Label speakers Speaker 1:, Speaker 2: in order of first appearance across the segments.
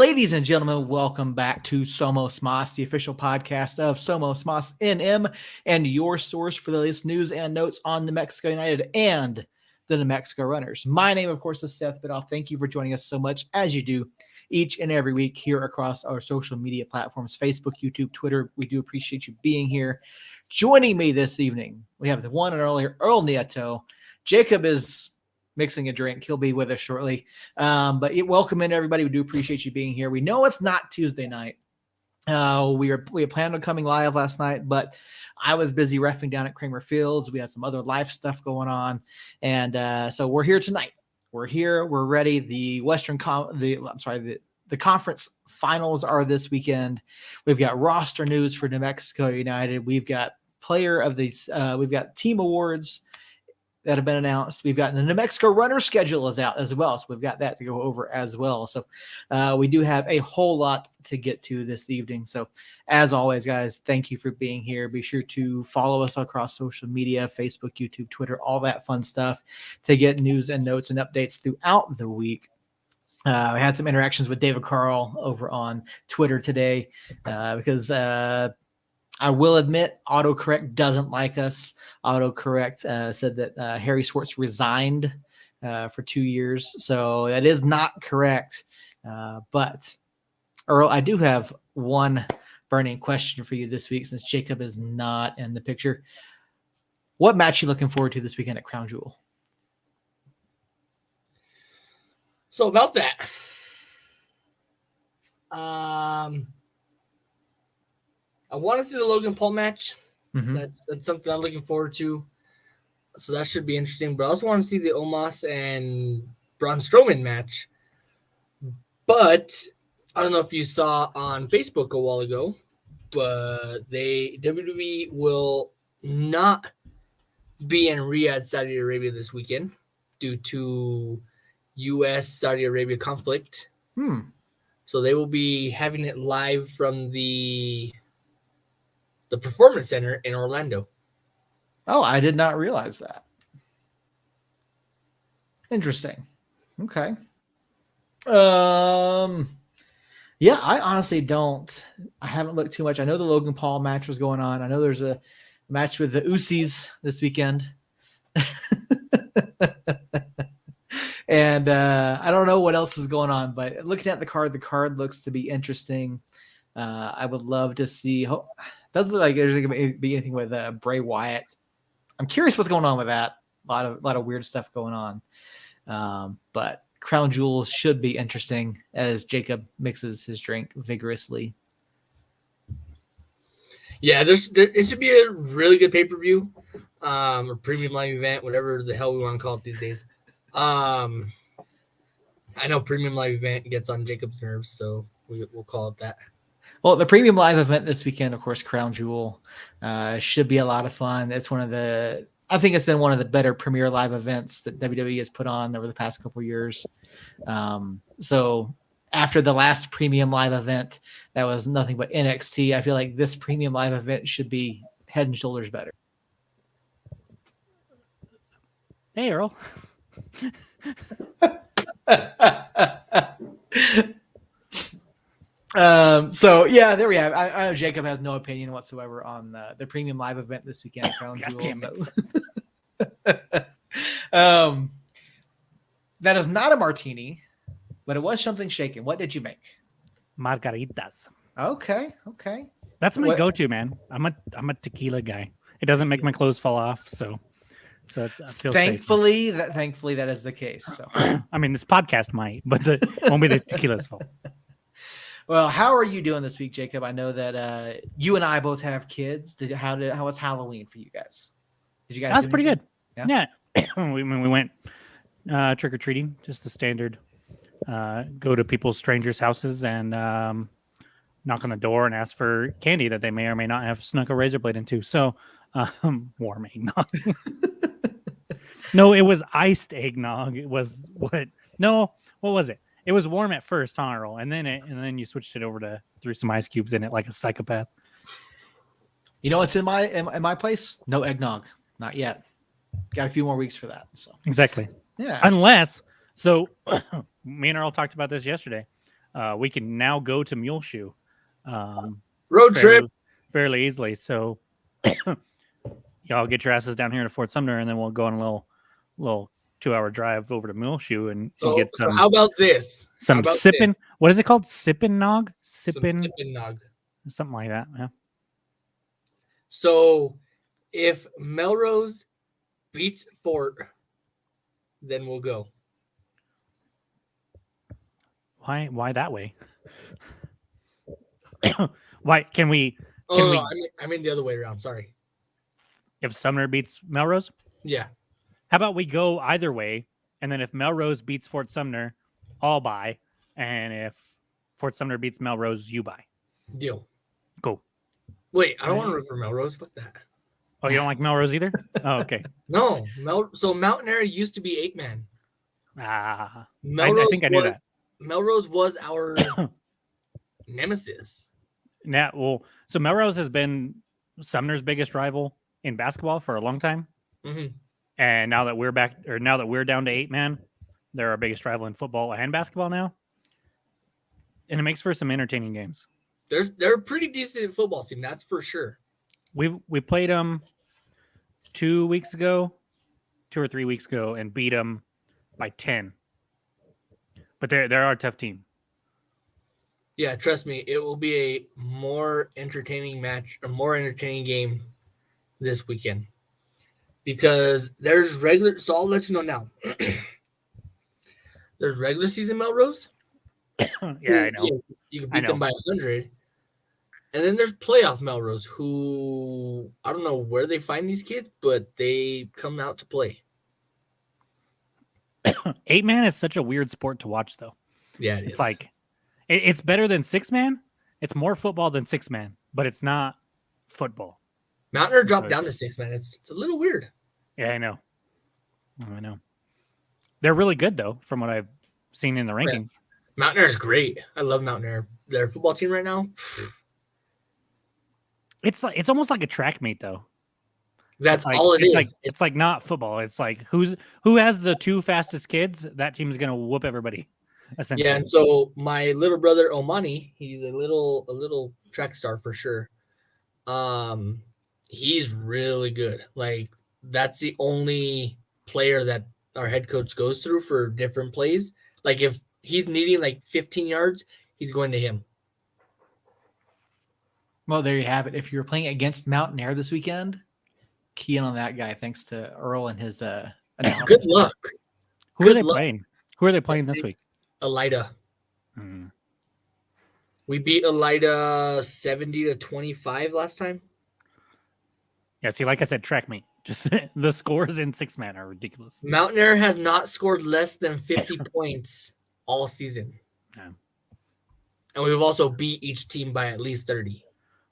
Speaker 1: Ladies and gentlemen, welcome back to Somos Moss, the official podcast of Somos Moss NM, and your source for the latest news and notes on New Mexico United and the New Mexico Runners. My name, of course, is Seth Bidoff. Thank you for joining us so much, as you do each and every week here across our social media platforms, Facebook, YouTube, Twitter. We do appreciate you being here. Joining me this evening, we have the one and only Earl Nieto. Jacob is mixing a drink. He'll be with us shortly. But welcome in, everybody. We do appreciate you being here. We know it's not Tuesday night. We had planned on coming live last night, but I was busy reffing down at Kramer Fields. We had some other live stuff going on. And so we're here tonight. We're here. We're ready. The conference finals are this weekend. We've got roster news for New Mexico United. We've got we've got team awards that have been announced. We've got the New Mexico Runner schedule is out as well. So we've got that to go over as well. So we do have a whole lot to get to this evening. So as always, guys, thank you for being here. Be sure to follow us across social media, Facebook, YouTube, Twitter, all that fun stuff to get news and notes and updates throughout the week. We had some interactions with David Carl over on Twitter today because I will admit, autocorrect doesn't like us. Autocorrect said that Harry Swartz resigned for 2 years. So that is not correct. But, Earl, I do have one burning question for you this week since Jacob is not in the picture. What match are you looking forward to this weekend at Crown Jewel?
Speaker 2: So about that, I want to see the Logan Paul match. Mm-hmm. That's something I'm looking forward to. So that should be interesting. But I also want to see the Omos and Braun Strowman match. But I don't know if you saw on Facebook a while ago, but WWE will not be in Riyadh, Saudi Arabia this weekend due to U.S. Saudi Arabia conflict. So they will be having it live from the Performance Center in Orlando.
Speaker 1: Oh, I did not realize that. Interesting. Okay. Yeah, I honestly don't. I haven't looked too much. I know the Logan Paul match was going on. I know there's a match with the Usos this weekend. And I don't know what else is going on, but looking at the card looks to be interesting. I would love to see. Doesn't look like there's going to be anything with Bray Wyatt. I'm curious what's going on with that. A lot of weird stuff going on. But Crown Jewel should be interesting as Jacob mixes his drink vigorously.
Speaker 2: Yeah, it should be a really good pay-per-view, or premium live event, whatever the hell we want to call it these days. I know premium live event gets on Jacob's nerves, so we'll call it that.
Speaker 1: Well, the premium live event this weekend, of course, Crown Jewel, should be a lot of fun. It's I think it's been one of the better premier live events that WWE has put on over the past couple of years. So after the last premium live event, that was nothing but NXT. I feel like this premium live event should be head and shoulders better.
Speaker 3: Hey, Earl.
Speaker 1: So yeah, there we have. I know Jacob has no opinion whatsoever on the premium live event this weekend. Crown Jewel. That is not a martini, but it was something shaken. What did you make?
Speaker 3: Margaritas.
Speaker 1: Okay.
Speaker 3: That's my go-to, man. I'm a tequila guy. It doesn't make my clothes fall off, so it feels
Speaker 1: thankfully that is the case. So
Speaker 3: I mean, this podcast might, but it won't be the tequila's fault.
Speaker 1: Well, how are you doing this week, Jacob? I know that you and I both have kids. How was Halloween for you guys? Did you guys?
Speaker 3: That's pretty good. Yeah. we went trick or treating, just the standard. Go to people's strangers' houses and knock on the door and ask for candy that they may or may not have snuck a razor blade into. So, warm eggnog. No, it was iced eggnog. It was what? No, what was it? It was warm at first, huh, Earl? And then you switched it over to threw some ice cubes in it like a psychopath.
Speaker 1: You know what's in my place? No eggnog, not yet. Got a few more weeks for that. So
Speaker 3: exactly.
Speaker 1: Yeah.
Speaker 3: Unless, so me and Earl talked about this yesterday. we can now go to Muleshoe.
Speaker 2: Road trip.
Speaker 3: Fairly easily. So y'all get your asses down here to Fort Sumner, and then we'll go on a little 2-hour drive over to Muleshoe and get some.
Speaker 2: So how about this?
Speaker 3: Some sipping. What is it called? Sipping nog?
Speaker 2: Sipping nog.
Speaker 3: Something like that. Yeah.
Speaker 2: So if Melrose beats Fort, then we'll go.
Speaker 3: Why that way? Why can we?
Speaker 2: I mean the other way around. Sorry.
Speaker 3: If Sumner beats Melrose?
Speaker 2: Yeah.
Speaker 3: How about we go either way, and then if Melrose beats Fort Sumner, I'll buy, and if Fort Sumner beats Melrose, you buy.
Speaker 2: Deal.
Speaker 3: Cool.
Speaker 2: Wait, I don't want to root for Melrose. Fuck that.
Speaker 3: Oh, you don't like Melrose either? Oh, okay.
Speaker 2: No. So Mountain Air used to be 8-man.
Speaker 3: I
Speaker 2: Melrose
Speaker 3: think I knew that.
Speaker 2: Melrose was our nemesis.
Speaker 3: So Melrose has been Sumner's biggest rival in basketball for a long time.
Speaker 2: Mm-hmm.
Speaker 3: And now that we're down to 8-man, they're our biggest rival in football and basketball now. And it makes for some entertaining games.
Speaker 2: They're a pretty decent football team, that's for sure.
Speaker 3: We played them 2 or 3 weeks ago, and beat them by 10. But they're our tough team.
Speaker 2: Yeah, trust me, it will be a more entertaining match, a more entertaining game this weekend. Because there's regular, so I'll let you know now. There's regular season Melrose.
Speaker 3: Yeah, I know.
Speaker 2: You can beat them by 100. And then there's playoff Melrose, who I don't know where they find these kids, but they come out to play.
Speaker 3: 8-man is such a weird sport to watch, though.
Speaker 2: Yeah,
Speaker 3: it's like it's better than 6-man. It's more football than 6-man, but it's not football.
Speaker 2: Mountaineer dropped down to 6-man. It's a little weird.
Speaker 3: Yeah, I know. They're really good, though, from what I've seen in the rankings.
Speaker 2: Yeah. Mountaineer is great. I love Mountaineer. Their football team right now.
Speaker 3: It's almost like a track meet, though.
Speaker 2: That's all it is.
Speaker 3: It's like not football. It's like who has the 2 fastest kids, that team's gonna whoop everybody. Essentially.
Speaker 2: Yeah, and so my little brother Omani, he's a little track star for sure. He's really good. Like, that's the only player that our head coach goes through for different plays. Like, if he's needing like 15 yards, he's going to him.
Speaker 1: Well, there you have it. If you're playing against Mountain Air this weekend, key in on that guy. Thanks to Earl and his analysis.
Speaker 2: Good luck.
Speaker 3: Who are they playing? Who are they playing this week?
Speaker 2: Elida. We beat Elida 70-25 last time.
Speaker 3: Yeah, see, like I said, track meet. Just the scores in 6-man are ridiculous.
Speaker 2: Mountain Air has not scored less than 50 points all season.
Speaker 3: Yeah.
Speaker 2: And we've also beat each team by at least 30.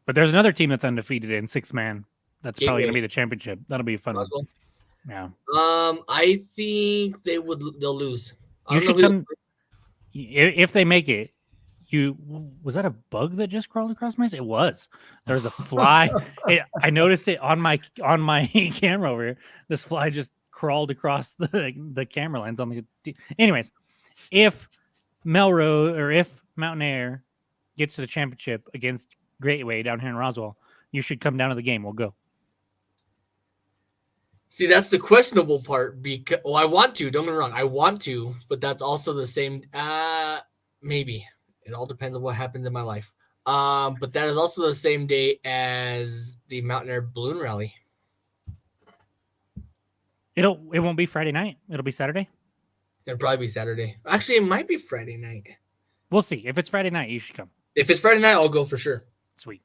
Speaker 3: But there's another team that's undefeated in 6-man. That's probably going to be the championship. That'll be fun.
Speaker 2: Roswell?
Speaker 3: Yeah.
Speaker 2: I think they'll lose.
Speaker 3: You should come if they make it. Was that a bug that just crawled across my? It was. There was a fly. I noticed it on my camera over here. This fly just crawled across the camera lens on the. Anyways, if Melrose or if Mountain Air gets to the championship against Greatway down here in Roswell, you should come down to the game. We'll go.
Speaker 2: See, that's the questionable part. Because I want to. Don't get me wrong. I want to, but that's also the same. Maybe it all depends on what happens in my life. But that is also the same day as the Mountain Air Balloon Rally.
Speaker 3: It won't be Friday night. It'll be Saturday.
Speaker 2: It'll probably be Saturday. Actually, it might be Friday night.
Speaker 3: We'll see. If it's Friday night, you should come.
Speaker 2: If it's Friday night, I'll go for sure.
Speaker 3: Sweet.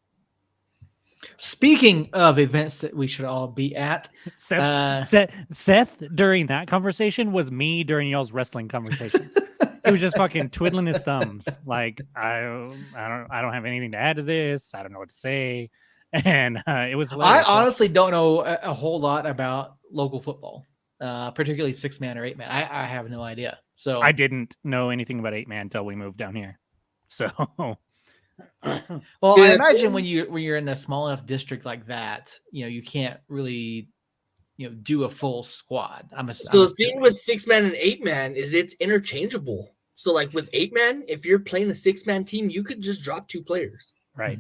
Speaker 1: Speaking of events that we should all be at,
Speaker 3: Seth during that conversation was me during y'all's wrestling conversations. He was just fucking twiddling his thumbs, like I don't have anything to add to this. I don't know what to say, and it was hilarious.
Speaker 1: I honestly don't know a whole lot about local football, particularly 6-man or 8-man. I have no idea. So
Speaker 3: I didn't know anything about 8-man until we moved down here. So.
Speaker 1: Well, I imagine when you're in a small enough district like that, you can't really, do a full squad.
Speaker 2: So the thing with 6-man and 8-man is it's interchangeable. So like with 8-man, if you're playing a 6-man team, you could just drop 2 players.
Speaker 3: Right.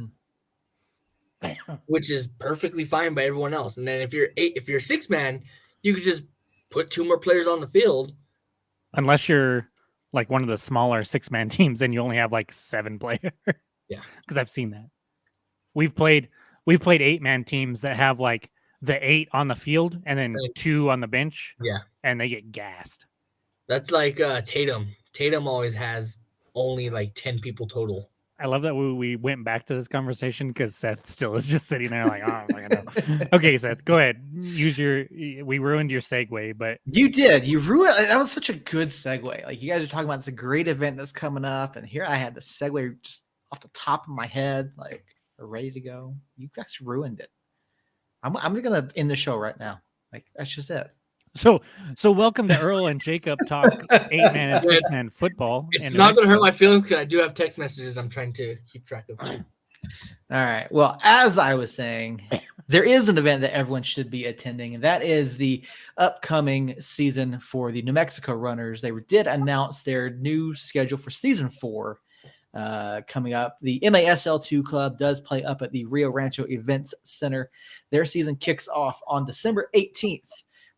Speaker 2: Which is perfectly fine by everyone else. And then if you're 6-man, you could just put 2 more players on the field.
Speaker 3: Unless you're like one of the smaller 6-man teams and you only have like 7 players.
Speaker 2: Yeah.
Speaker 3: Because I've seen that. We've played 8-man teams that have like the 8 on the field and then 2 on the bench.
Speaker 2: Yeah.
Speaker 3: And they get gassed.
Speaker 2: That's like Tatum. Tatum always has only like 10 people total.
Speaker 3: I love that we went back to this conversation because Seth still is just sitting there like, oh, I know. Okay, Seth, go ahead. We ruined your segue, but
Speaker 1: you did. You ruined. That was such a good segue. Like you guys are talking about this great event that's coming up, and here I had the segue just off the top of my head, like ready to go. You guys ruined it. I'm gonna end the show right now. Like that's just it.
Speaker 3: So welcome to Earl and Jacob talk 8-man and 6-man football.
Speaker 2: It's not going to hurt my feelings because I do have text messages I'm trying to keep track of.
Speaker 1: All right. Well, as I was saying, there is an event that everyone should be attending, and that is the upcoming season for the New Mexico Runners. They did announce their new schedule for season 4 coming up. The MASL2 club does play up at the Rio Rancho Events Center. Their season kicks off on December 18th.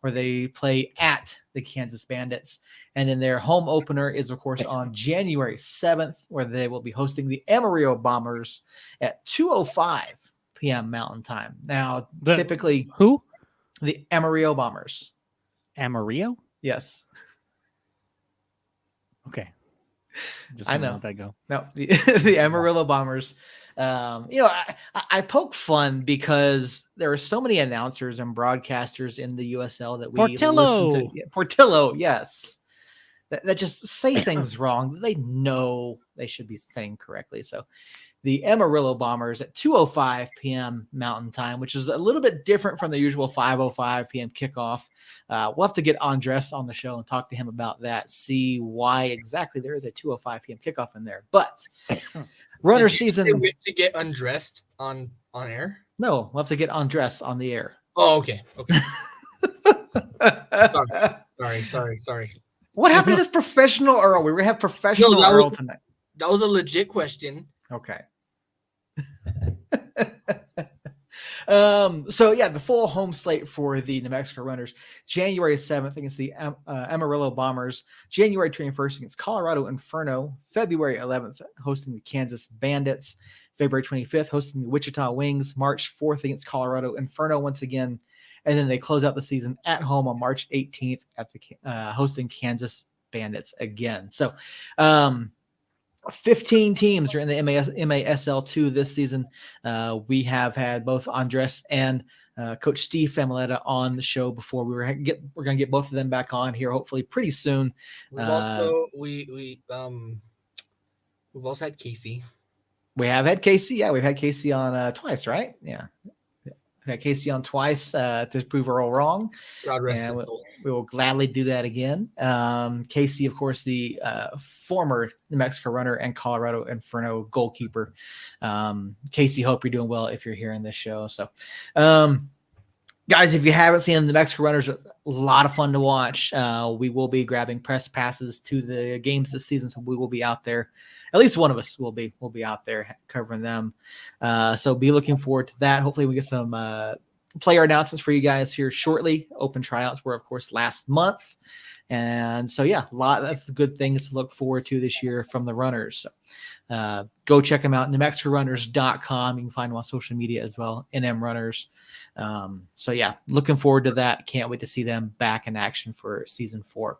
Speaker 1: Where they play at the Kansas Bandits. And then their home opener is, of course, on January 7th, where they will be hosting the Amarillo Bombers at 2:05 p.m. Mountain Time. Now, typically...
Speaker 3: Who?
Speaker 1: The Amarillo Bombers.
Speaker 3: Amarillo?
Speaker 1: Yes.
Speaker 3: Okay. Just
Speaker 1: I know.
Speaker 3: Let that go.
Speaker 1: No, the Amarillo Bombers. I poke fun because there are so many announcers and broadcasters in the USL that we
Speaker 3: Portillo.
Speaker 1: listen to. Yeah, Portillo, yes. That just say things wrong. They know they should be saying correctly. So the Amarillo Bombers at 2:05 p.m. Mountain Time, which is a little bit different from the usual 5:05 p.m. kickoff. We'll have to get Andres on the show and talk to him about that, see why exactly there is a 2:05 p.m. kickoff in there. But runner season.
Speaker 2: We have to get undressed on air?
Speaker 1: No, we'll have to get Andres on the air.
Speaker 2: Oh, okay. Sorry.
Speaker 1: What happened to this professional Earl? We have professional Earl tonight.
Speaker 2: That was a legit question.
Speaker 1: Okay. So yeah, the full home slate for the New Mexico Runners: January 7th against the Amarillo Bombers, January 21st against Colorado Inferno, February 11th hosting the Kansas Bandits, February 25th hosting the Wichita Wings, March 4th against Colorado Inferno once again, and then they close out the season at home on March 18th at the hosting Kansas Bandits again. So 15 teams are in the MASL2 this season. We have had both Andres and Coach Steve Familetta on the show before. We're going to get both of them back on here hopefully pretty soon.
Speaker 2: We've also had Casey.
Speaker 1: We have had Casey. Yeah, we've had Casey on twice, right? Yeah. We've had Casey on twice to prove Earl wrong.
Speaker 2: God rest his soul.
Speaker 1: We will gladly do that again. Casey, of course, the former New Mexico Runner and Colorado Inferno goalkeeper. Casey, hope you're doing well if you're hearing this show. So, guys, if you haven't seen them, the New Mexico Runners are a lot of fun to watch. We will be grabbing press passes to the games this season, so we will be out there. At least one of us will be out there covering them. So be looking forward to that. Hopefully we get some player announcements for you guys here shortly. Open tryouts were, of course, last month. And so, yeah, a lot of good things to look forward to this year from the Runners. So, go check them out, NewMexicoRunners.com. You can find them on social media as well, NM Runners. So, yeah, looking forward to that. Can't wait to see them back in action for season 4.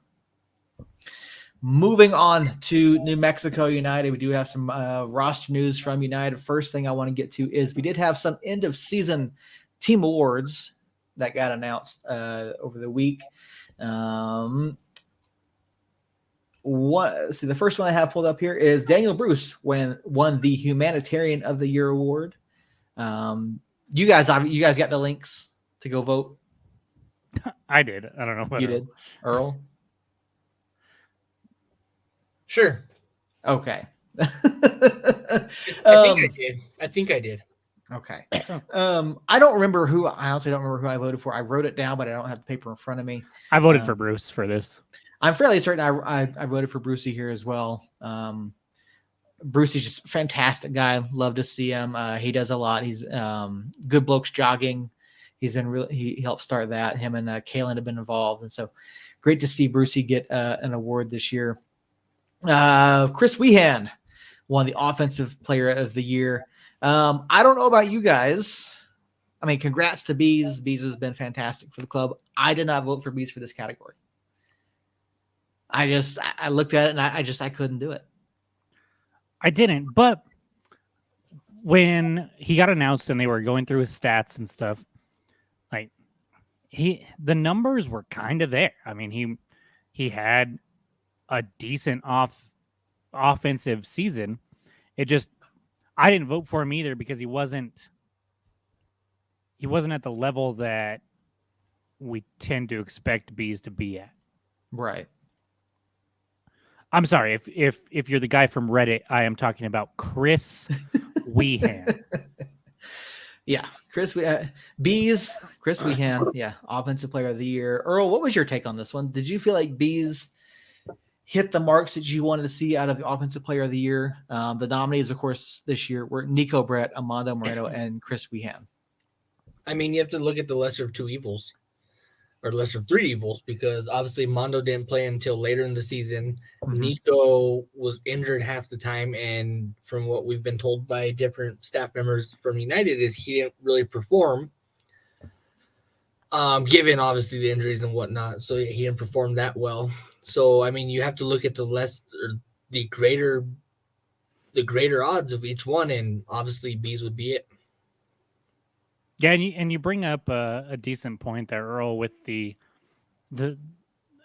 Speaker 1: Moving on to New Mexico United, we do have some roster news from United. First thing I want to get to is we did have some end-of-season team awards that got announced over the week. The first one I have pulled up here is Daniel Bruce won the Humanitarian of the Year award. You guys got the links to go vote?
Speaker 3: I did. I don't know.
Speaker 1: You did, Earl?
Speaker 2: Sure.
Speaker 1: Okay.
Speaker 2: I think I did.
Speaker 1: Okay. I don't remember I honestly don't remember who I voted for. I wrote it down, but I don't have the paper in front of me.
Speaker 3: I voted for Bruce for this.
Speaker 1: I'm fairly certain I voted for Brucey here as well. Brucey's just a fantastic guy. Love to see him. He does a lot. He's good blokes jogging. He's in really, he helped start that. Him and Kalen have been involved. And so great to see Brucey get an award this year. Chris Wehan won the Offensive Player of the Year. I don't know about you guys. I mean, congrats to Bees. Bees has been fantastic for the club. I did not vote for Bees for this category. I looked at it and I couldn't do it.
Speaker 3: I didn't, but when he got announced and they were going through his stats and stuff, like the numbers were kind of there. I mean, he had a decent offensive season. I didn't vote for him either because he wasn't at the level that we tend to expect Bees to be at.
Speaker 1: Right.
Speaker 3: I'm sorry if you're the guy from Reddit. I am talking about Chris Wehan.
Speaker 1: Yeah, Bees, Chris Wehan. Yeah, Offensive Player of the Year. Earl, what was your take on this one? Did you feel like Bees hit the marks that you wanted to see out of the Offensive Player of the Year? The nominees, of course, this year were Nico Brett, Amando Moreno, and Chris Wehan.
Speaker 2: I mean, you have to look at the lesser of two evils, or lesser of three evils, because obviously Mondo didn't play until later in the season. Mm-hmm. Nico was injured half the time, and from what we've been told by different staff members from United is he didn't really perform, given obviously the injuries and whatnot. So he didn't perform that well. So I mean, you have to look at the greater odds of each one, and obviously Bees would be it.
Speaker 3: Yeah, and you bring up a decent point there, Earl, with we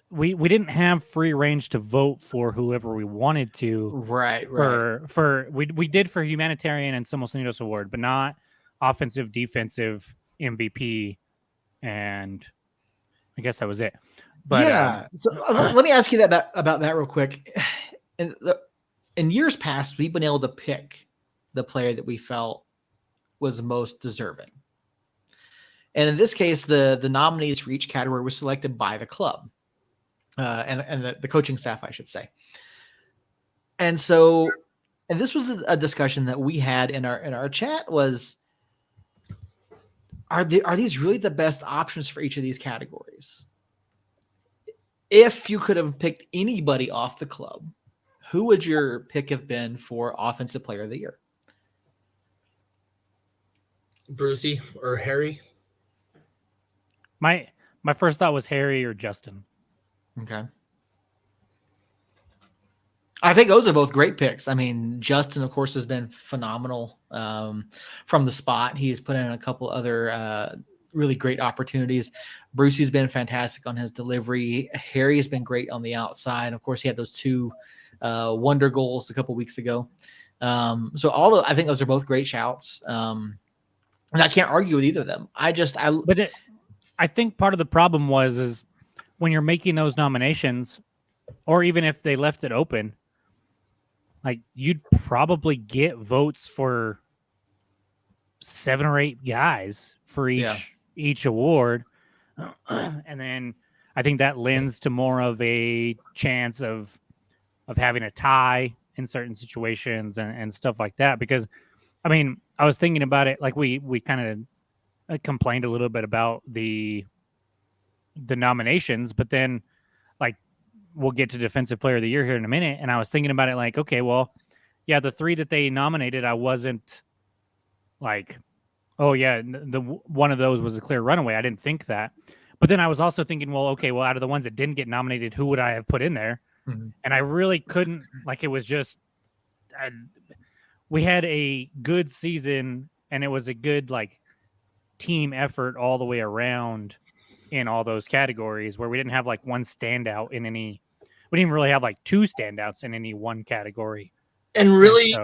Speaker 3: didn't have free range to vote for whoever we wanted to.
Speaker 1: Right.
Speaker 3: We did for humanitarian and Somos Unidos award, but not offensive, defensive, MVP, and I guess that was it. But
Speaker 1: yeah, so let me ask you about that real quick. In years past, we've been able to pick the player that we felt was most deserving. And in this case, the nominees for each category were selected by the club and the coaching staff, I should say. And so, and this was a discussion that we had in our chat was, are these really the best options for each of these categories? If you could have picked anybody off the club, who would your pick have been for Offensive Player of the Year?
Speaker 2: Brucey or Harry?
Speaker 3: My first thought was Harry or Justin.
Speaker 1: Okay. I think those are both great picks. I mean, Justin, of course, has been phenomenal from the spot. He's put in a couple other really great opportunities. Brucey's been fantastic on his delivery. Harry has been great on the outside. Of course, he had those two wonder goals a couple weeks ago. So I think those are both great shouts. And I can't argue with either of them.
Speaker 3: I think part of the problem is when you're making those nominations, or even if they left it open, like you'd probably get votes for 7 or 8 guys for each award. And then I think that lends to more of a chance of having a tie in certain situations and stuff like that. Because I mean, I was thinking about it, like we kind of complained a little bit about the nominations, but then like we'll get to Defensive Player of the Year here in a minute. And I was thinking about it like, okay, well, yeah, the 3 that they nominated, I wasn't like, oh yeah, the one of those was a clear runaway. I didn't think that. But then I was also thinking, well, okay, well, out of the ones that didn't get nominated, who would I have put in there? Mm-hmm. And I really couldn't, like, it was just, we had a good season and it was a good, like, team effort all the way around in all those categories where we didn't have like one standout in any, we didn't really have like 2 standouts in any one category.
Speaker 2: And really,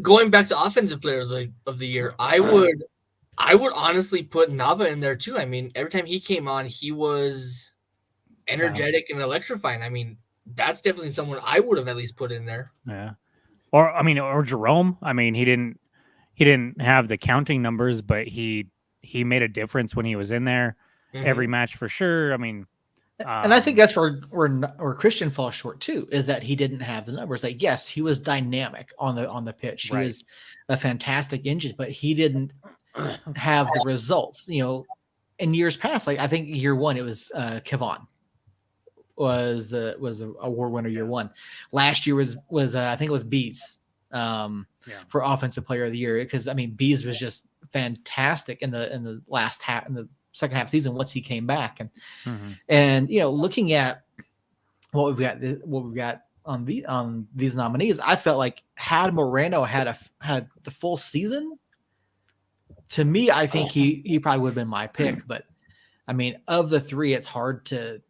Speaker 2: going back to Offensive Players of the Year, I would honestly put Nava in there too. I mean, every time he came on, he was energetic and electrifying. I mean, that's definitely someone I would have at least put in there.
Speaker 3: Yeah. Or Jerome. I mean, he didn't have the counting numbers, but he made a difference when he was in there every match for sure. I mean,
Speaker 1: And I think that's where Christian falls short too, is that he didn't have the numbers. Like, yes, he was dynamic on the pitch. He was a fantastic engine, but he didn't have the results. In years past, like I think year one, it was Kevon was the award winner year one. Last year was I think it was Bees for offensive player of the year, because I mean Bees was just fantastic in the last half, in the second half of the season once he came back. And looking at what we've got on these nominees, I felt like had Moreno had the full season, to me I think he probably would have been my pick. But I mean, of the three, it's hard to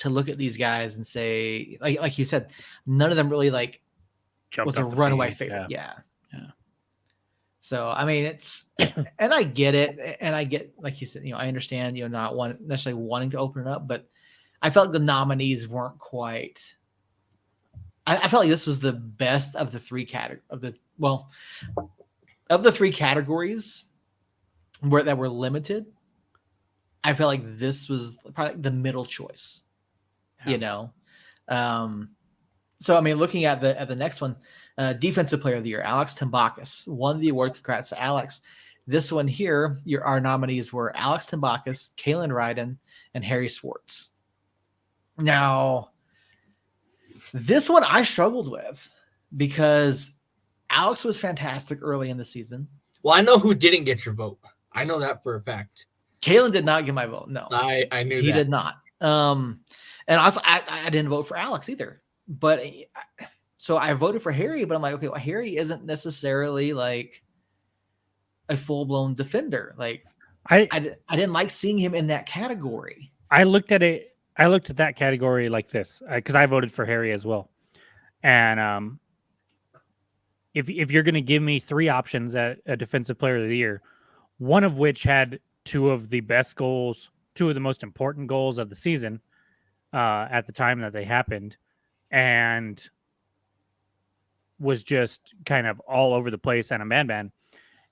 Speaker 1: look at these guys and say, like you said, none of them really like was a runaway favorite. Yeah. So I mean, it's and I get it, and I get, like you said, I understand not necessarily wanting to open it up, but I felt like the nominees weren't quite. I felt like this was the best of the three three categories that were limited. I felt like this was probably the middle choice. So I mean, looking at the next one, defensive player of the year, Alex Tambakis won the award. Congrats to Alex. This one here, our nominees were Alex Tambakis, Kalen Ryden, and Harry Swartz. Now, this one I struggled with because Alex was fantastic early in the season.
Speaker 2: Well, I know who didn't get your vote. I know that for a fact.
Speaker 1: Kalen did not get my vote. No,
Speaker 2: I knew
Speaker 1: he did not. And also, I didn't vote for Alex either. But so I voted for Harry, but I'm like, okay, well, Harry isn't necessarily like a full blown defender. Like I didn't like seeing him in that category.
Speaker 3: I looked at that category like this because I voted for Harry as well. And if you're going to give me three options at a defensive player of the year, one of which had two of the best goals, two of the most important goals of the season at the time that they happened, and was just kind of all over the place and a madman,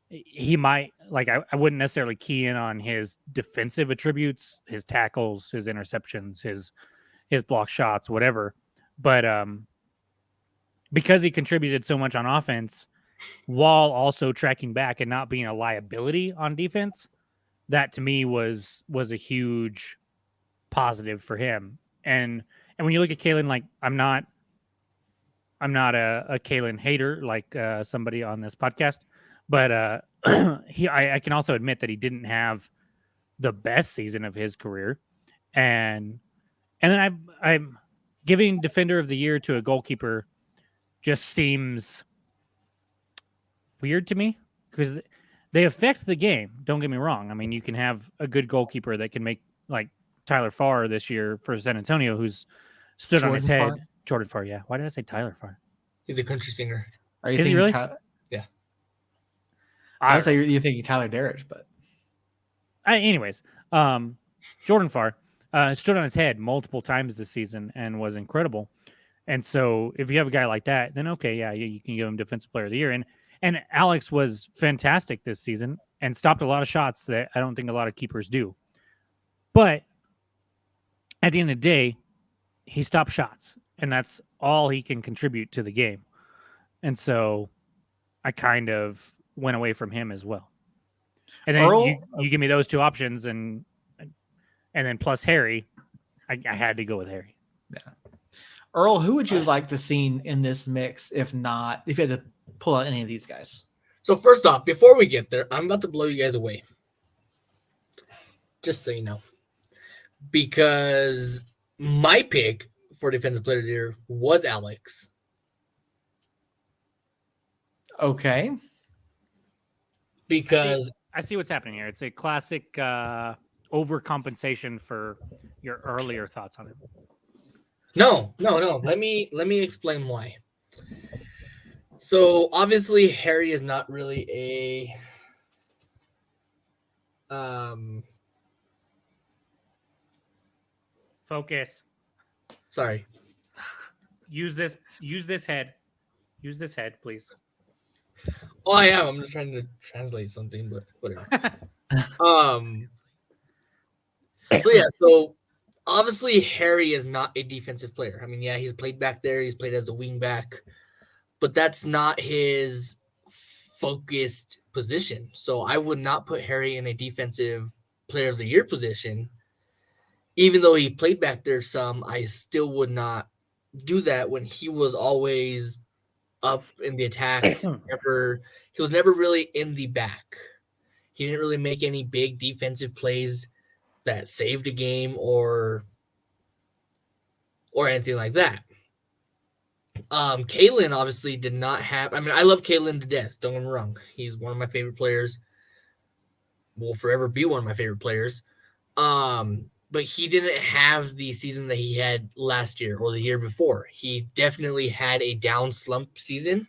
Speaker 3: he might, like, I wouldn't necessarily key in on his defensive attributes, his tackles, his interceptions, his block shots, whatever. But because he contributed so much on offense while also tracking back and not being a liability on defense, that to me was a huge positive for him. And when you look at Kalen, like I'm not a Kalen hater like somebody on this podcast, but I can also admit that he didn't have the best season of his career, and then I'm giving defender of the year to a goalkeeper just seems weird to me because they affect the game. Don't get me wrong. I mean, you can have a good goalkeeper that can make, like Tyler Farr this year for San Antonio, who's stood on his head. Jordan Farr, yeah. Why did I say Tyler Farr?
Speaker 2: He's a country singer.
Speaker 1: Are you
Speaker 3: Is he really?
Speaker 2: Yeah.
Speaker 1: I would say you're thinking Tyler Derrick, but
Speaker 3: anyways, Jordan Farr stood on his head multiple times this season and was incredible. And so if you have a guy like that, then okay, yeah, you can give him defensive player of the year. And Alex was fantastic this season and stopped a lot of shots that I don't think a lot of keepers do. But at the end of the day, he stopped shots, and that's all he can contribute to the game. And so I kind of went away from him as well. And then you give me those two options, and then plus Harry, I had to go with Harry.
Speaker 1: Yeah. Earl, who would you like to see in this mix if you had to pull out any of these guys?
Speaker 2: So first off, before we get there, I'm about to blow you guys away. Just so you know. Because my pick for defensive player of the year was Alex.
Speaker 1: Okay.
Speaker 2: Because
Speaker 3: I see what's happening here. It's a classic overcompensation for your earlier thoughts on it.
Speaker 2: No. Let me explain why. So obviously Harry is not really a
Speaker 3: Focus.
Speaker 2: Sorry.
Speaker 3: Use this head. Use this head, please.
Speaker 2: Oh, I am. I'm just trying to translate something, but whatever. So obviously Harry is not a defensive player. I mean, yeah, he's played back there. He's played as a wing back, but that's not his focused position. So I would not put Harry in a defensive player of the year position. Even though he played back there some, I still would not do that when he was always up in the attack. He was never really in the back. He didn't really make any big defensive plays that saved a game or anything like that. Kalen obviously did not have. I mean, I love Kalen to death. Don't get me wrong. He's one of my favorite players. Will forever be one of my favorite players. But he didn't have the season that he had last year or the year before. He definitely had a down slump season.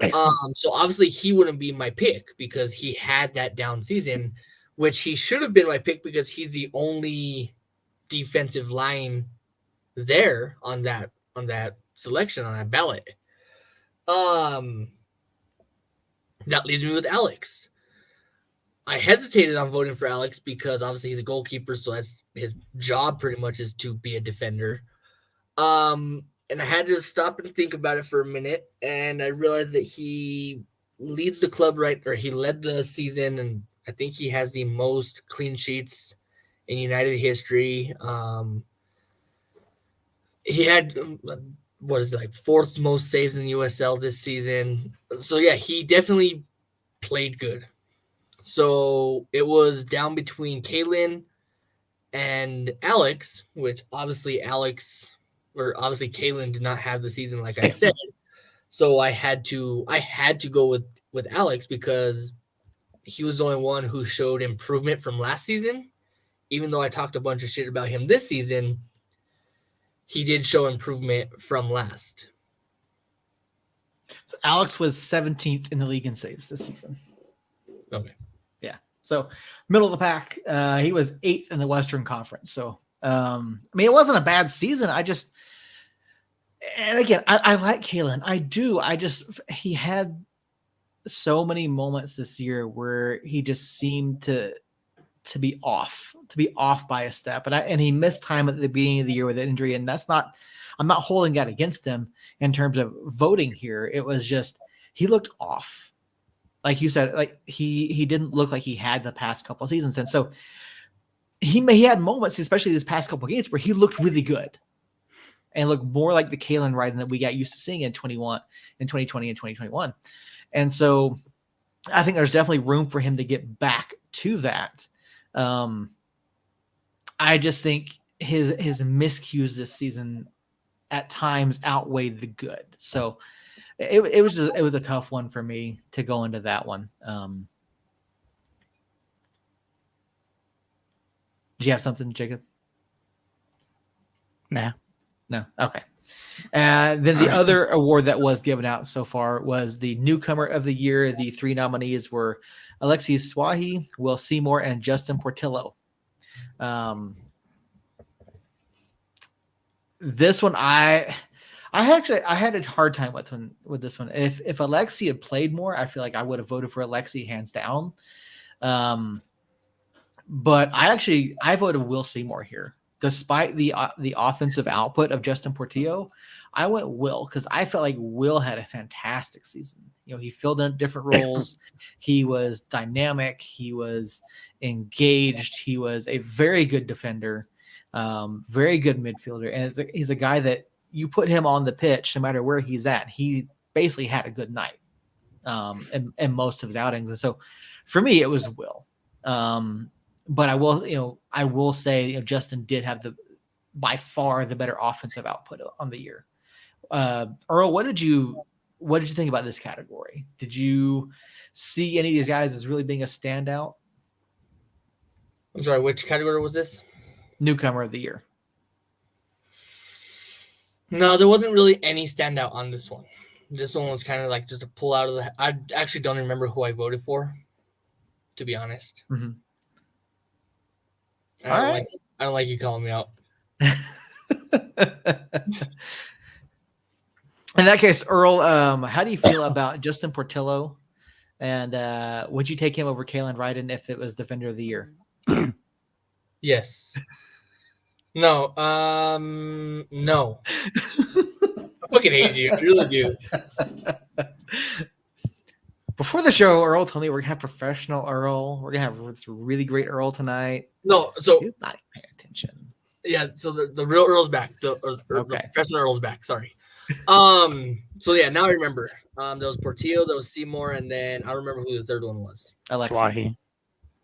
Speaker 2: So obviously he wouldn't be my pick because he had that down season, which he should have been my pick because he's the only defensive line there on that selection, on that ballot. That leaves me with Alex. I hesitated on voting for Alex because obviously he's a goalkeeper, so that's his job pretty much is to be a defender. And I had to stop and think about it for a minute, and I realized that he leads the club he led the season, and I think he has the most clean sheets in United history. He had fourth most saves in the USL this season. So yeah, he definitely played good. So it was down between Kalen and Alex, which obviously Kalen did not have the season like I said. So I had to go with Alex because he was the only one who showed improvement from last season. Even though I talked a bunch of shit about him this season, he did show improvement from last.
Speaker 1: So Alex was 17th in the league in saves this season.
Speaker 2: Okay.
Speaker 1: Yeah. So middle of the pack. He was 8th in the Western Conference. So, I mean, it wasn't a bad season. And again, I like Kalen. I do. He had so many moments this year where he just seemed to be off by a step. And he missed time at the beginning of the year with an injury. And I'm not holding that against him in terms of voting here. It was just, he looked off. Like you said, like he didn't look like he had the past couple of seasons. And so he had moments, especially this past couple of games, where he looked really good and looked more like the Kalen Ryden that we got used to seeing in 2020 and 2021. And so I think there's definitely room for him to get back to that. I just think his miscues this season at times outweighed the good. So it was a tough one for me to go into that one. Do you have something, Jacob?
Speaker 3: Nah.
Speaker 1: No. Okay. Then the other award that was given out so far was the newcomer of the year. The 3 nominees were Alexis Swahi, Will Seymour, and Justin Portillo. This one I had a hard time with this one. If Alexi had played more, I feel like I would have voted for Alexi hands down. But I voted Will Seymour here. Despite the offensive output of Justin Portillo, I went Will because I felt like Will had a fantastic season. He filled in different roles. He was dynamic. He was engaged. He was a very good defender, very good midfielder. And he's a guy that you put him on the pitch, no matter where he's at, he basically had a good night in most of his outings. And so for me, it was Will. But I will say, Justin did have by far the better offensive output on the year. Earl, what did you think about this category? Did you see any of these guys as really being a standout?
Speaker 2: I'm sorry, which category was this?
Speaker 1: Newcomer of the year.
Speaker 2: No, there wasn't really any standout on this one. This one was kind of like just a pull out of the. I actually don't remember who I voted for, to be honest.
Speaker 1: Mm-hmm.
Speaker 2: I don't like you calling me out.
Speaker 1: In that case, Earl, how do you feel about Justin Portillo? And would you take him over Kalen Ryden if it was Defender of the Year?
Speaker 2: Yes. No. No. I fucking hate you. I really do.
Speaker 1: Before the show, Earl told me we're gonna have professional Earl. We're gonna have this really great Earl tonight.
Speaker 2: No. So
Speaker 1: He's not paying attention.
Speaker 2: yeah. So the real Earl's back. The
Speaker 1: Okay.
Speaker 2: professional Earl's back. Sorry. So yeah. Now I remember. There was Portillo. There was Seymour, and then I remember who the third one was.
Speaker 1: Alexi.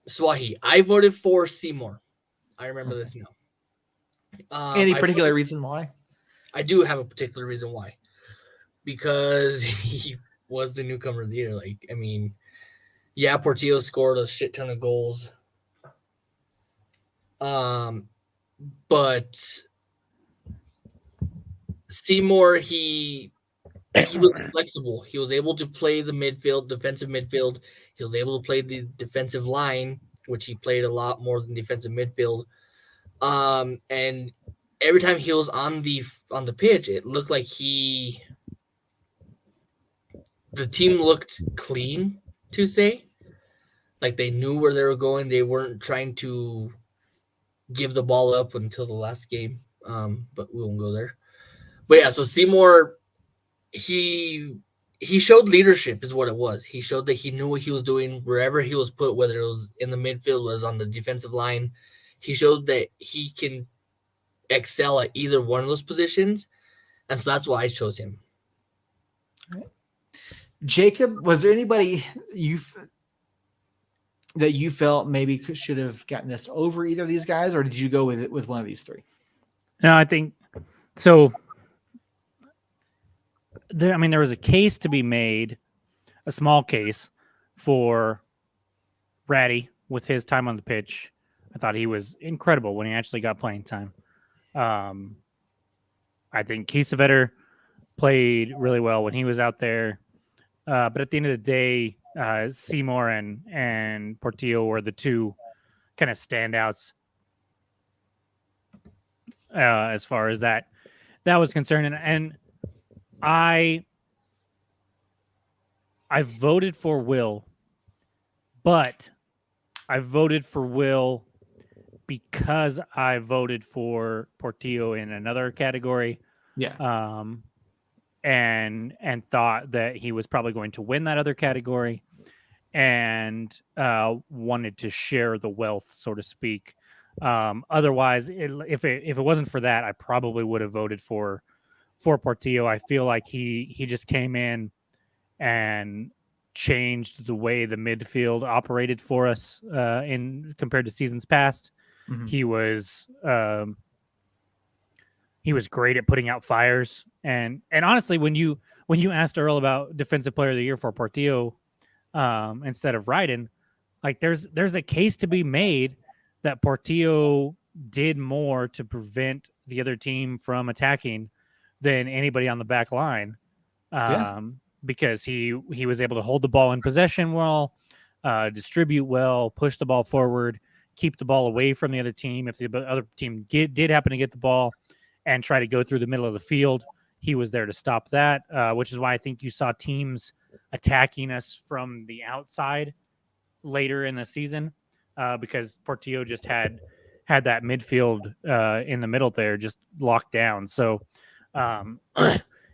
Speaker 2: Swahi. I voted for Seymour. I remember this now.
Speaker 1: Any particular reason why?
Speaker 2: I do have a particular reason why. Because he was the newcomer of the year. Like, I mean, yeah, Portillo scored a shit ton of goals. But Seymour, he was flexible. He was able to play the midfield, defensive midfield. He was able to play the defensive line, which he played a lot more than defensive midfield. And every time he was on the pitch, it looked like the team looked clean, to say. Like they knew where they were going. They weren't trying to give the ball up until the last game. But we won't go there. But yeah, so Seymour, he showed leadership is what it was. He showed that he knew what he was doing wherever he was put, whether it was in the midfield, whether it was on the defensive line. He showed that he can excel at either one of those positions. And so that's why I chose him.
Speaker 1: Jacob, was there anybody that you felt maybe should have gotten this over either of these guys, or did you go with one of these three?
Speaker 3: No, I think so. There was a case to be made, a small case for Ratty with his time on the pitch. I thought he was incredible when he actually got playing time. I think Kiesewetter played really well when he was out there. But at the end of the day, Seymour and Portillo were the two kind of standouts as far as that was concerned. And I voted for Will, but I voted for Will because I voted for Portillo in another category.
Speaker 1: Yeah.
Speaker 3: And thought that he was probably going to win that other category, and wanted to share the wealth, so to speak. Otherwise, if it wasn't for that, I probably would have voted for Portillo. I feel like he just came in and changed the way the midfield operated for us in compared to seasons past.
Speaker 1: Mm-hmm.
Speaker 3: He was great at putting out fires. And honestly, when you asked Earl about defensive player of the year for Portillo instead of Ryden, like there's a case to be made that Portillo did more to prevent the other team from attacking than anybody on the back line. Because he was able to hold the ball in possession well, distribute well, push the ball forward, keep the ball away from the other team. If the other team did happen to get the ball and try to go through the middle of the field, he was there to stop that, which is why I think you saw teams attacking us from the outside later in the season, because Portillo just had that midfield in the middle there just locked down. So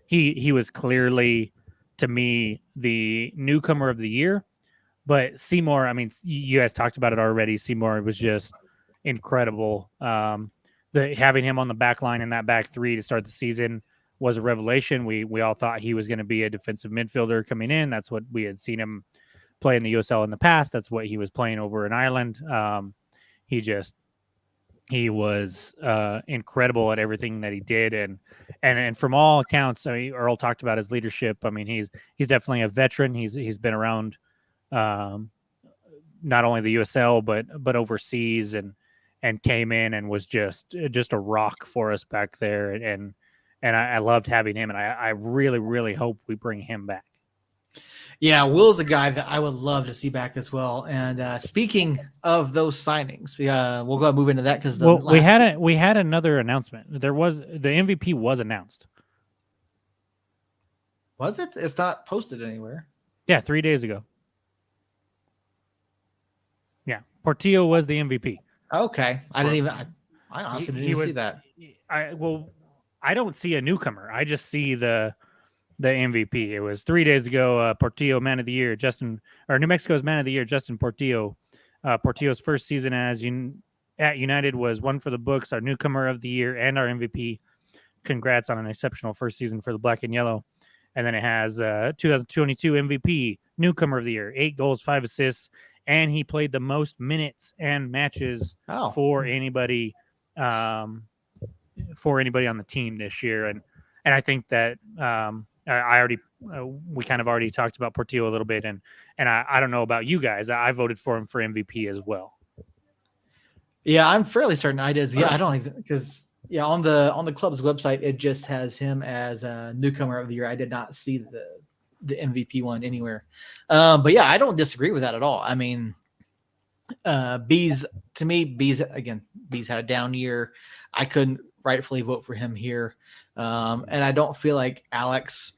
Speaker 3: he was clearly, to me, the newcomer of the year. But Seymour, I mean, you guys talked about it already. Seymour was just incredible. Having him on the back line in that back three to start the season was a revelation. We all thought he was going to be a defensive midfielder coming in. That's what we had seen him play in the USL in the past. That's what he was playing over in Ireland. He was incredible at everything that he did, and from all accounts, I mean, Earl talked about his leadership. I mean, he's definitely a veteran. He's been around not only the USL but overseas, and came in and was just a rock for us back there, and I loved having him, and I really, really hope we bring him back.
Speaker 1: Yeah, Will's a guy that I would love to see back as well. And speaking of those signings, we'll go ahead and move into that because
Speaker 3: we had another announcement. There was the MVP was announced.
Speaker 1: Was it? It's not posted anywhere.
Speaker 3: Yeah, 3 days ago. Yeah, Portillo was the MVP.
Speaker 1: Okay, I didn't even. I honestly didn't even see that.
Speaker 3: I don't see a newcomer. I just see the MVP. It was 3 days ago. Portillo Man of the Year, New Mexico's Man of the Year, Justin Portillo. Portillo's first season at United was one for the books. Our newcomer of the year and our MVP. Congrats on an exceptional first season for the Black and Yellow. And then it has 2022 MVP, newcomer of the year, 8 goals, 5 assists, and he played the most minutes and matches for anybody on the team this year. And I think that we kind of already talked about Portillo a little bit, and I don't know about you guys. I voted for him for MVP as well.
Speaker 1: Yeah, I'm fairly certain I did. Yeah, I don't even because on the club's website it just has him as a newcomer of the year. I did not see the MVP one anywhere. But yeah, I don't disagree with that at all. I mean, Bees had a down year. I couldn't rightfully vote for him here. And I don't feel like Alex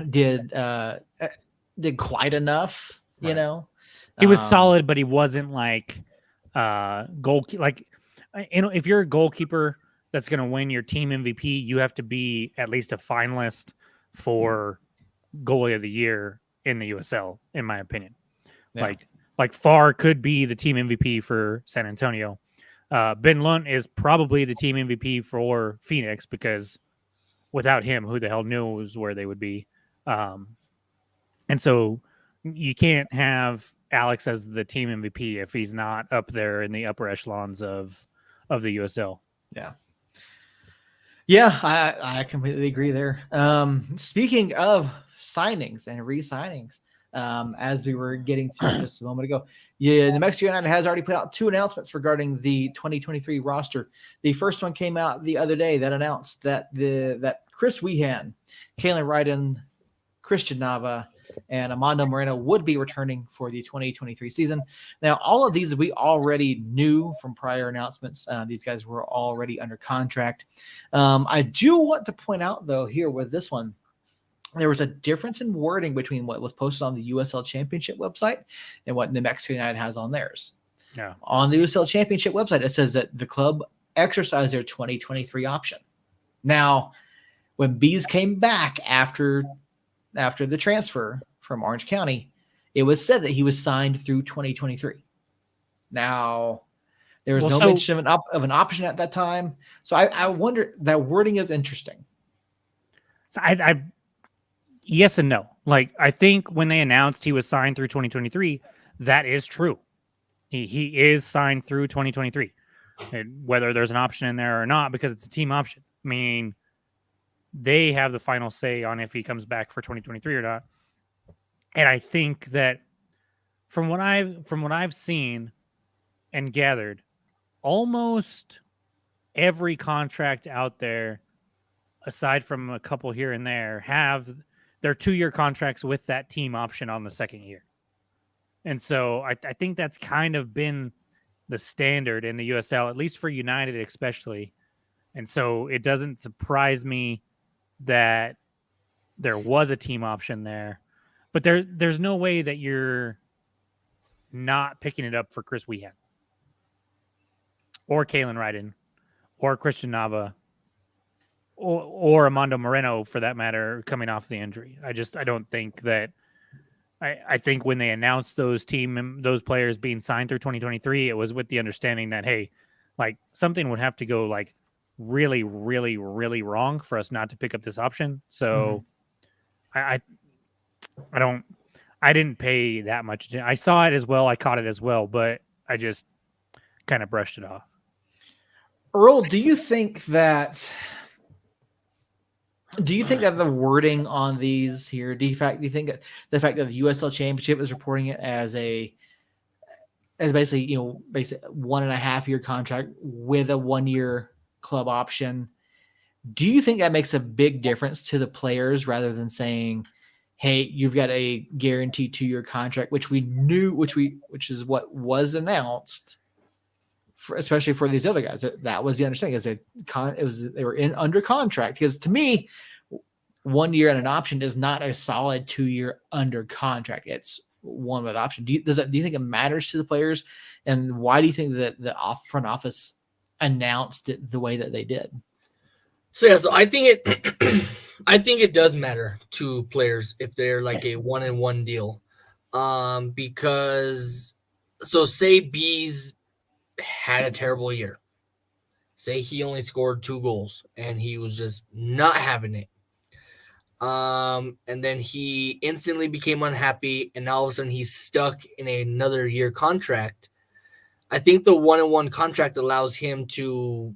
Speaker 1: did quite enough, you know.
Speaker 3: He was solid, but he wasn't like if you're a goalkeeper that's going to win your team MVP, you have to be at least a finalist for goalie of the year in the USL, in my opinion. Yeah. Like Farr could be the team MVP for San Antonio. Ben Lunt is probably the team MVP for Phoenix because without him, who the hell knows where they would be. And so you can't have Alex as the team MVP if he's not up there in the upper echelons of the USL.
Speaker 1: Yeah. Yeah, I completely agree there. Speaking of signings and re-signings, as we were getting to just a moment ago, New Mexico United has already put out 2 announcements regarding the 2023 roster. The first one came out the other day that announced that that Chris Wehan, Kalen Ryden, Christian Nava, and Amando Moreno would be returning for the 2023 season. Now, all of these we already knew from prior announcements. These guys were already under contract. I do want to point out, though, here with this one, there was a difference in wording between what was posted on the USL Championship website and what New Mexico United has on theirs.
Speaker 3: Yeah.
Speaker 1: On the USL Championship website, it says that the club exercised their 2023 option. Now, when Bees came back after the transfer from Orange County, it was said that he was signed through 2023. Now, there was no mention of an option at that time. So I wonder, that wording is interesting.
Speaker 3: So I yes and no. Like, I think when they announced he was signed through 2023, that is true. He is signed through 2023. And whether there's an option in there or not, because it's a team option, meaning they have the final say on if he comes back for 2023 or not. And I think that from what I've seen and gathered, almost every contract out there, aside from a couple here and there, have their 2-year contracts with that team option on the second year. And so I think that's kind of been the standard in the USL, at least for United especially. And so it doesn't surprise me that there was a team option there. But there's no way that you're not picking it up for Chris Wehan or Kalen Ryden or Christian Nava or Amando Moreno, for that matter, coming off the injury. I don't think that. I think when they announced those players being signed through 2023, it was with the understanding that, hey, like, something would have to go like really, really, really wrong for us not to pick up this option. So I didn't pay that much attention. I saw it as well. I caught it as well, but I just kind of brushed it off.
Speaker 1: Earl, do you think that the wording on these here, do you think that the fact that the USL Championship is reporting it as basically 1.5-year contract with a 1-year club option, do you think that makes a big difference to the players rather than saying, hey, you've got a guaranteed 2-year contract, which we knew, which is what was announced, especially for these other guys? That was the understanding. They were under contract, because to me, 1 year and an option is not a solid 2-year under contract. It's one with option. Do you think it matters to the players, and why do you think that the front office announced it the way that they did.
Speaker 2: So I think it does matter to players if they're like a 1-and-1 deal, because say Bees had a terrible year. Say he only scored 2 goals and he was just not having it. And then he instantly became unhappy, and all of a sudden he's stuck in another year contract. I think the 1-and-1 contract allows him to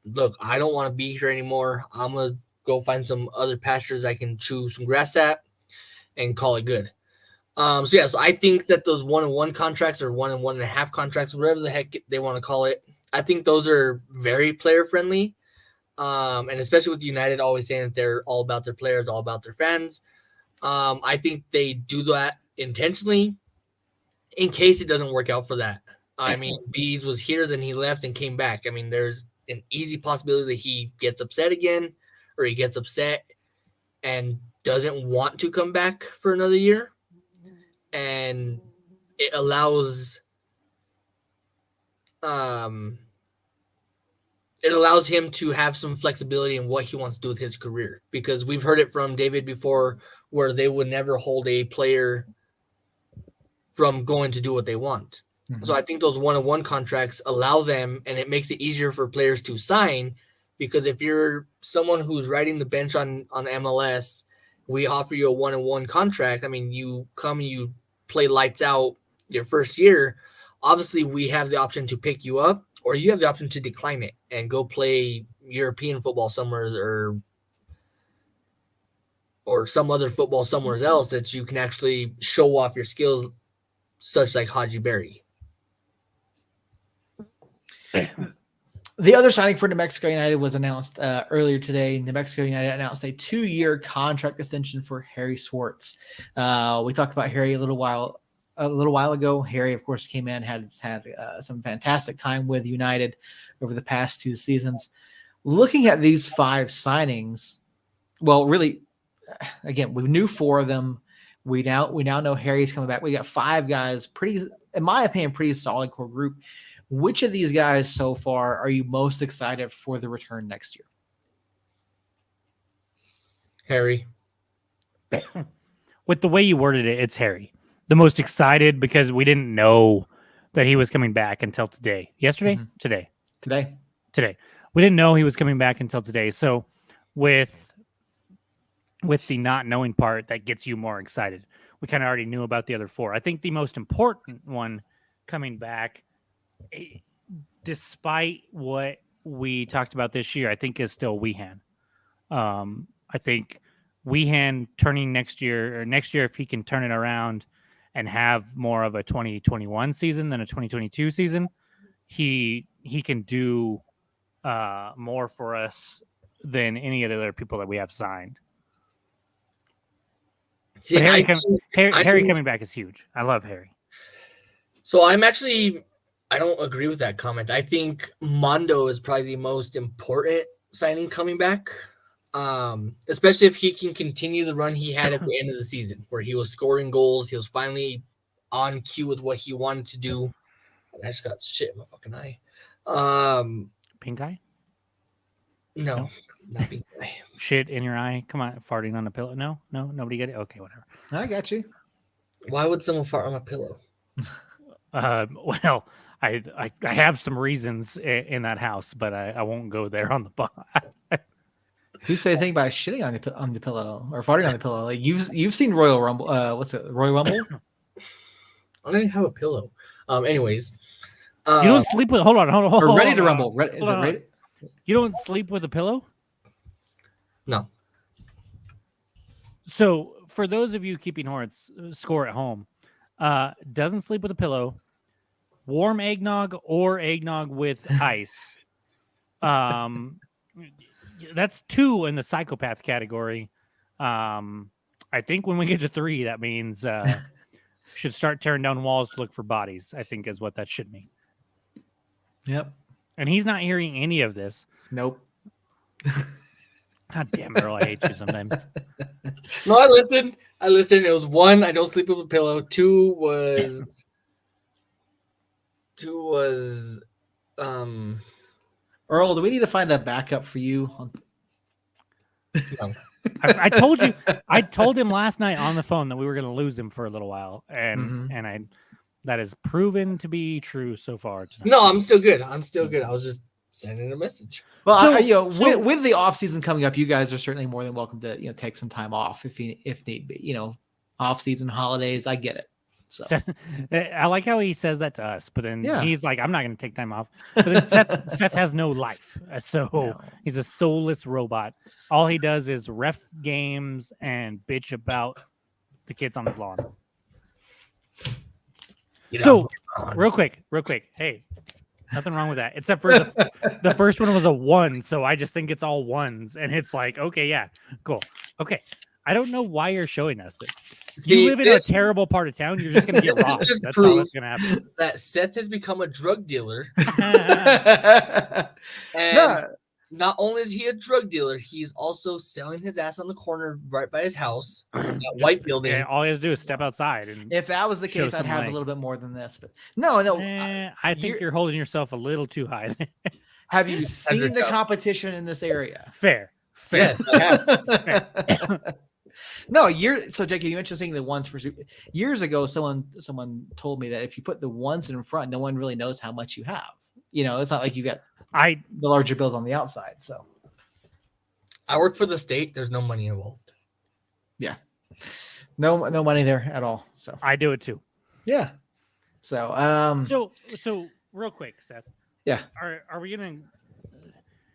Speaker 2: look. I don't want to be here anymore. I'm gonna go find some other pastures I can chew some grass at, and call it good. So I think that those 1-and-1 contracts or 1-and-1.5 contracts, whatever the heck they want to call it, I think those are very player friendly. And especially with United always saying that they're all about their players, all about their fans. I think they do that intentionally in case it doesn't work out for that. I mean, Bees was here, then he left and came back. I mean, there's an easy possibility that he gets upset again, or he gets upset and doesn't want to come back for another year. And it allows him to have some flexibility in what he wants to do with his career, because we've heard it from David before where they would never hold a player from going to do what they want. Mm-hmm. So I think those 1-on-1 contracts allow them, and it makes it easier for players to sign, because if you're someone who's riding the bench on MLS, we offer you a 1-on-1 contract. I mean, you come and you play lights out your first year. Obviously, we have the option to pick you up, or you have the option to decline it and go play European football somewhere or some other football somewhere else that you can actually show off your skills, such like Haji Berry.
Speaker 1: The other signing for New Mexico United was announced earlier today. New Mexico United announced a 2-year contract extension for Harry Swartz. We talked about Harry a little while ago. Harry, of course, came in, had some fantastic time with United over the past 2 seasons. Looking at these 5 signings, well, really, again, we knew 4 of them. We now know Harry's coming back. We got 5 guys, pretty, in my opinion, pretty solid core group. Which of these guys so far are you most excited for the return next year?
Speaker 2: Harry.
Speaker 3: With the way you worded it, it's Harry. The most excited, because we didn't know that he was coming back until today. Yesterday? Mm-hmm. Today. We didn't know he was coming back until today. So with the not knowing part, that gets you more excited. We kind of already knew about the other 4. I think the most important one coming back, despite what we talked about this year, I think is still Weehan. I think Weehan turning next year, if he can turn it around and have more of a 2021 season than a 2022 season, he can do more for us than any of the other people that we have signed. See, Harry coming back is huge. I love Harry.
Speaker 2: So I don't agree with that comment. I think Mondo is probably the most important signing coming back, especially if he can continue the run he had at the end of the season, where he was scoring goals. He was finally on cue with what he wanted to do. I just got shit in my fucking eye.
Speaker 3: Pink eye?
Speaker 2: No, not pink eye.
Speaker 3: Shit in your eye? Come on, farting on a pillow? No, nobody get it? Okay, whatever.
Speaker 1: I got you.
Speaker 2: Why would someone fart on a pillow?
Speaker 3: Well, I have some reasons in that house, but I won't go there on the pod.
Speaker 1: Who said anything about shitting on the pillow or farting on the pillow? Like you've seen Royal Rumble. What's it? Royal Rumble?
Speaker 2: I don't even have a pillow. Anyways,
Speaker 3: you don't sleep with. Hold on.
Speaker 1: Or Ready to Rumble. Is it ready?
Speaker 3: You don't sleep with a pillow?
Speaker 2: No.
Speaker 3: So for those of you keeping score at home, doesn't sleep with a pillow, warm eggnog or eggnog with ice. That's 2 in the psychopath category. I think when we get to 3, that means should start tearing down walls to look for bodies, I think is what that should mean.
Speaker 1: Yep.
Speaker 3: And he's not hearing any of this.
Speaker 1: Nope.
Speaker 3: God damn it, Earl, I hate you sometimes.
Speaker 2: No, I listened. It was 1, I don't sleep with a pillow. 2 was
Speaker 1: Earl, do we need to find a backup for you?
Speaker 2: No.
Speaker 3: I told you. I told him last night on the phone that we were going to lose him for a little while, and that has proven to be true so far tonight.
Speaker 2: No, I'm still good. I was just sending a message.
Speaker 1: Well, with the off season coming up, you guys are certainly more than welcome to take some time off if need be. Off season, holidays, I get it. So
Speaker 3: I like how he says that to us, but then he's like, "I'm not going to take time off." But then Seth has no life, so he's a soulless robot. All he does is ref games and bitch about the kids on his lawn. So, real quick, hey, nothing wrong with that, except for the first one was a 1, so I just think it's all ones, and it's like, okay, yeah, cool, okay. I don't know why you're showing us this. You live in a terrible part of town. You're just going to get robbed. That's all that's going to happen.
Speaker 2: That Seth has become a drug dealer. And not only is he a drug dealer, he's also selling his ass on the corner right by his house. That white building.
Speaker 3: Yeah, all he has to do is step outside. And
Speaker 1: if that was the case, I'd have a little bit more than this. But no.
Speaker 3: I think you're holding yourself a little too high.
Speaker 1: Have you seen the competition in this area?
Speaker 3: Fair.
Speaker 2: Yes, I have.
Speaker 1: No, so Jake, you mentioned saying the ones for years ago. Someone told me that if you put the ones in front, no one really knows how much you have. It's not like you got the larger bills on the outside. So
Speaker 2: I work for the state. There's no money involved.
Speaker 1: Yeah, no money there at all. So
Speaker 3: I do it too.
Speaker 1: Yeah. So
Speaker 3: so real quick, Seth.
Speaker 1: Yeah.
Speaker 3: Are we gonna?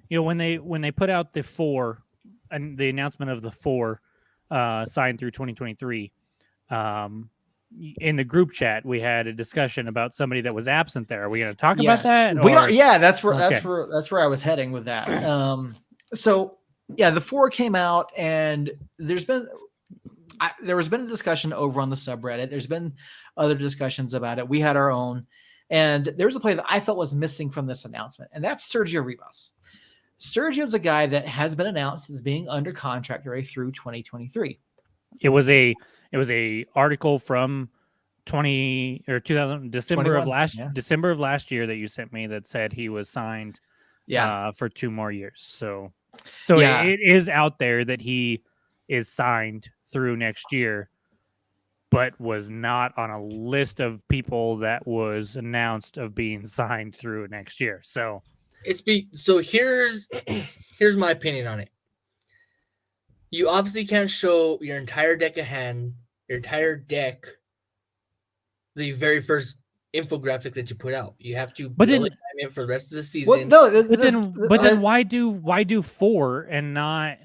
Speaker 3: When they put out the 4 and the announcement of the 4. Signed through 2023. In the group chat, we had a discussion about somebody that was absent there. Are we going to talk about that?
Speaker 1: We are. Yeah, that's where I was heading with that. So yeah, the 4 came out, and there has been a discussion over on the subreddit. There's been other discussions about it. We had our own, and there's a player that I felt was missing from this announcement, and that's Sergio Rivas. Sergio's a guy that has been announced as being under contract right through 2023.
Speaker 3: It was a article from 2000 December of last year that you sent me that said he was signed for 2 more years. So it is out there that he is signed through next year, but was not on a list of people that was announced of being signed through next year. So here's my opinion on it. You obviously can't show your entire deck the very first infographic that you put out. You have to build it for the rest of the season. Then why do 4 and not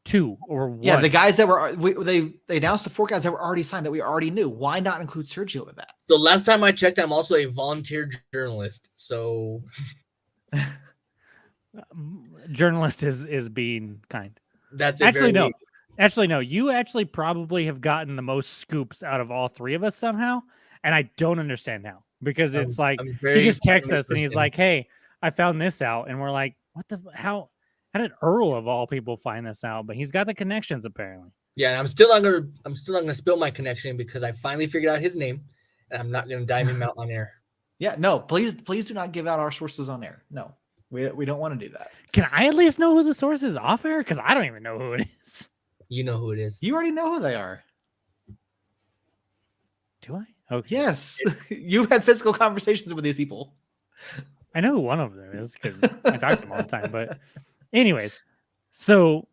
Speaker 3: 2 or 1?
Speaker 1: Yeah, the guys that they announced the 4 guys that were already signed that we already knew. Why not include Sergio with that?
Speaker 2: So last time I checked, I'm also a volunteer journalist. So
Speaker 3: journalist is being kind.
Speaker 2: That's
Speaker 3: actually no. You actually probably have gotten the most scoops out of all 3 of us somehow, and I don't understand how, because it's he just texts us and he's like, "Hey, I found this out," and we're like, "What the how did Earl of all people find this out?" But he's got the connections apparently.
Speaker 2: Yeah, and I'm still not gonna spill my connection because I finally figured out his name, and I'm not gonna dive him out on air.
Speaker 1: Yeah, no, please do not give out our sources on air. No. We don't want to do that.
Speaker 3: Can I at least know who the source is off air? Because I don't even know who it is.
Speaker 2: You know who it is.
Speaker 1: You already know who they are.
Speaker 3: Do I? Okay.
Speaker 1: Yes. You've had physical conversations with these people.
Speaker 3: I know who one of them is because I talk to them all the time. But anyways, so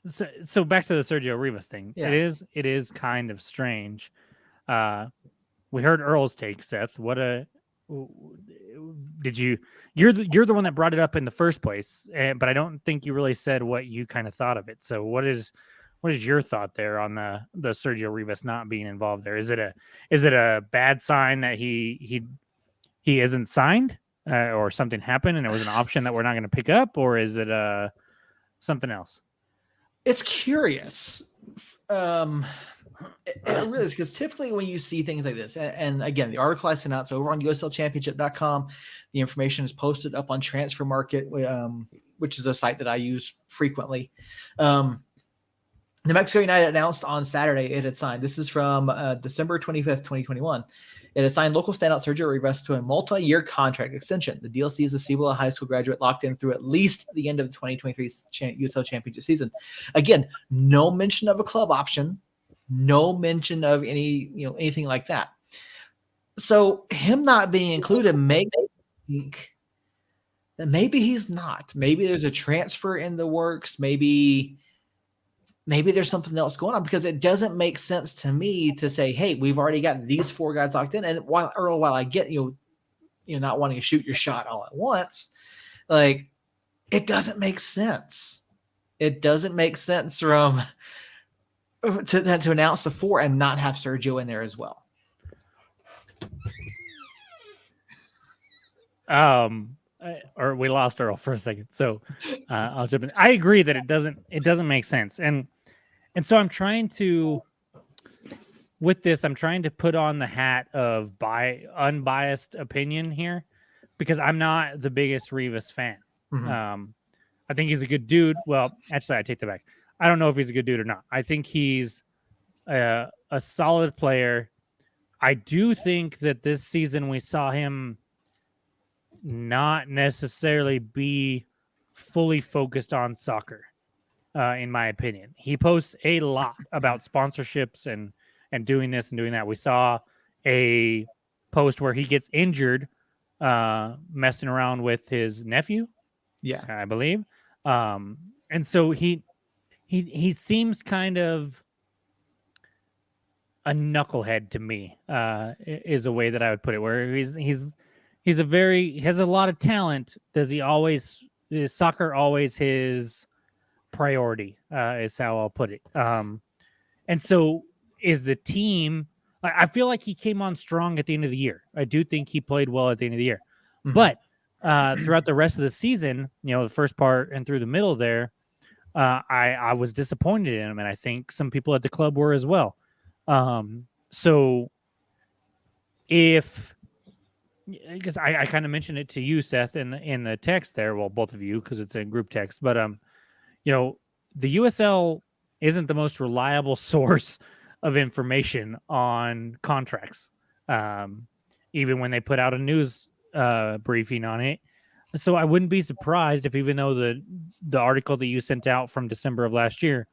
Speaker 3: back to the Sergio Rivas thing. Yeah. It is kind of strange. We heard Earl's take, Seth. You're the one that brought it up in the first place, but I don't think you really said what you kind of thought of it. So what is your thought there on the Sergio Rivas not being involved there? Is it a bad sign that he isn't signed, or something happened and it was an option that we're not going to pick up, or is it something else?
Speaker 1: It's curious. It really is, because typically when you see things like this, and again, the article I sent out, so over on USLChampionship.com, the information is posted up on Transfer Market, which is a site that I use frequently. New Mexico United announced on Saturday it had signed. This is from December 25th, 2021. It had signed local standout Sergio Rivas to a multi-year contract extension. The deal sees the Cibola High School graduate locked in through at least the end of the 2023 USL Championship season. Again, no mention of a club option, no mention of anything like that. So him not being included makes me think that maybe he's not. Maybe there's a transfer in the works. Maybe there's something else going on, because it doesn't make sense to me to say, hey, we've already got these 4 guys locked in. And while I get not wanting to shoot your shot all at once, like, it doesn't make sense. It doesn't make sense to announce the 4 and not have Sergio in there as well.
Speaker 3: Or we lost Earl for a second, so I'll jump in. I agree that it doesn't make sense, and so I'm trying to put on the hat of unbiased opinion here, because I'm not the biggest Rivas fan.
Speaker 1: Mm-hmm.
Speaker 3: I think he's a good dude. Well, actually, I take that back. I don't know if he's a good dude or not. I think he's a solid player. I do think that this season we saw him not necessarily be fully focused on soccer, in my opinion. He posts a lot about sponsorships and doing this and doing that. We saw a post where he gets injured messing around with his nephew, I believe. And so he seems kind of a knucklehead to me, is a way that I would put it, where he has a lot of talent. Is soccer always his priority, is how I'll put it. And so is the team, I feel like he came on strong at the end of the year. I do think he played well at the end of the year. Mm-hmm. But throughout the rest of the season, the first part and through the middle there, I was disappointed in him, and I think some people at the club were as well. So I guess I kind of mentioned it to you, Seth, in the text there. Well, both of you, because it's a group text. But the USL isn't the most reliable source of information on contracts, even when they put out a news briefing on it. So I wouldn't be surprised if, even though the article that you sent out from December of last year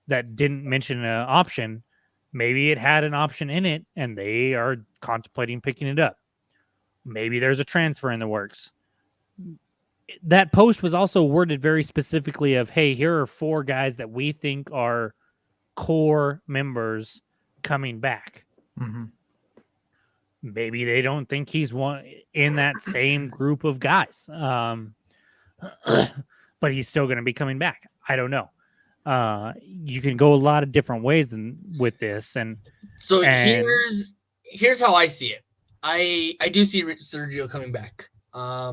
Speaker 3: that didn't mention an option, maybe it had an option in it and they are contemplating picking it up. Maybe there's a transfer in the works. That post was also worded very specifically of, hey, here are 4 guys that we think are core members coming back. Mm-hmm. Maybe they don't think he's one in that same group of guys. But he's still going to be coming back. I don't know. You can go a lot of different ways with this.
Speaker 2: Here's how I see it. I do see Sergio coming back,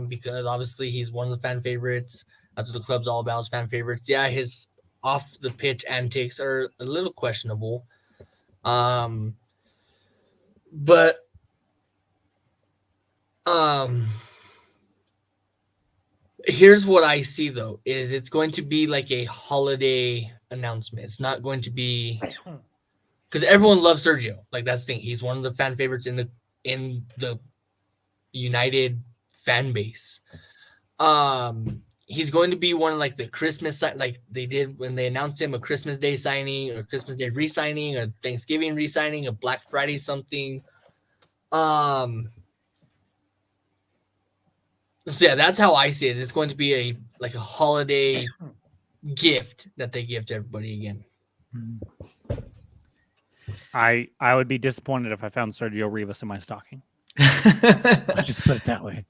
Speaker 2: because obviously he's one of the fan favorites. That's what the club's all about, is fan favorites. Yeah, his off the pitch antics are a little questionable, but here's what I see though, is it's going to be like a holiday announcement. It's not going to be, because everyone loves Sergio. Like, that's the thing. He's one of the fan favorites in the United fan base. He's going to be one of like the Christmas, like they did when they announced him, a Christmas Day signing or Christmas Day re-signing or Thanksgiving re-signing, a Black Friday something. So yeah, that's how I see it. It's going to be a holiday gift that they give to everybody again.
Speaker 3: I would be disappointed if I found Sergio Rivas in my stocking. Let's just put it that way.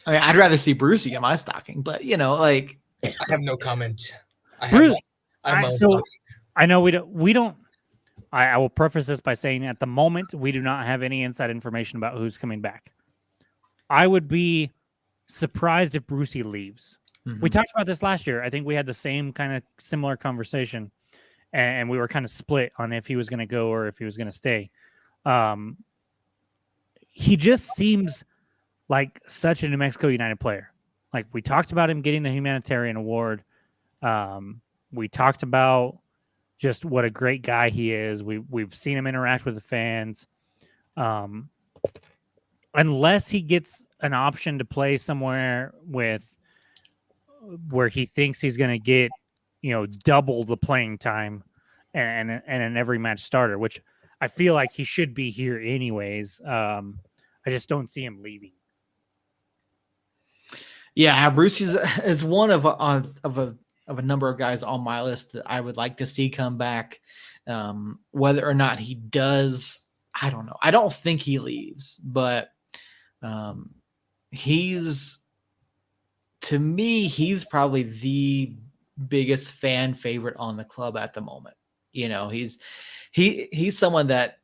Speaker 1: I mean, I'd rather see Brucey in my stocking, but I
Speaker 2: have no comment.
Speaker 3: I know we don't. I will preface this by saying, at the moment, we do not have any inside information about who's coming back. I would be surprised if Brucey leaves. Mm-hmm. We talked about this last year. I think we had the same kind of similar conversation, and we were kind of split on if he was going to go or if he was going to stay. He just seems like such a New Mexico United player. Like, we talked about him getting the humanitarian award. We talked about just what a great guy he is. We've seen him interact with the fans. Unless he gets an option to play somewhere where he thinks he's going to get, double the playing time and an every match starter, which I feel like he should be here anyways. I just don't see him leaving.
Speaker 1: Yeah, Bruce is one of a number of guys on my list that I would like to see come back. Whether or not he does, I don't know. I don't think he leaves, but to me, he's probably the biggest fan favorite on the club at the moment. He's someone that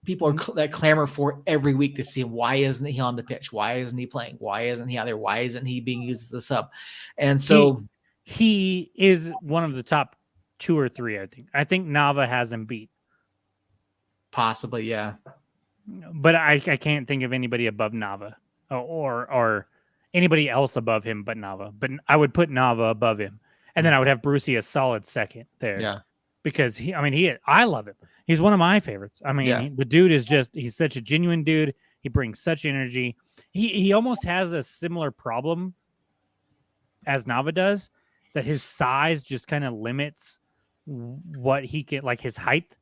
Speaker 1: people are that clamor for every week to see him. Why isn't he on the pitch? Why isn't he playing? Why isn't he out there? Why isn't he being used as a sub? And so
Speaker 3: he is one of the top 2 or 3. I think Nava has him beat.
Speaker 1: Possibly, yeah.
Speaker 3: But I can't think of anybody above Nava or anybody else above him but Nava. But I would put Nava above him. And then I would have Brucey a solid second there.
Speaker 1: Yeah.
Speaker 3: Because I love him. He's one of my favorites. The dude is he's such a genuine dude. He brings such energy. He almost has a similar problem as Nava does, that his size just kind of limits what he can, like his height.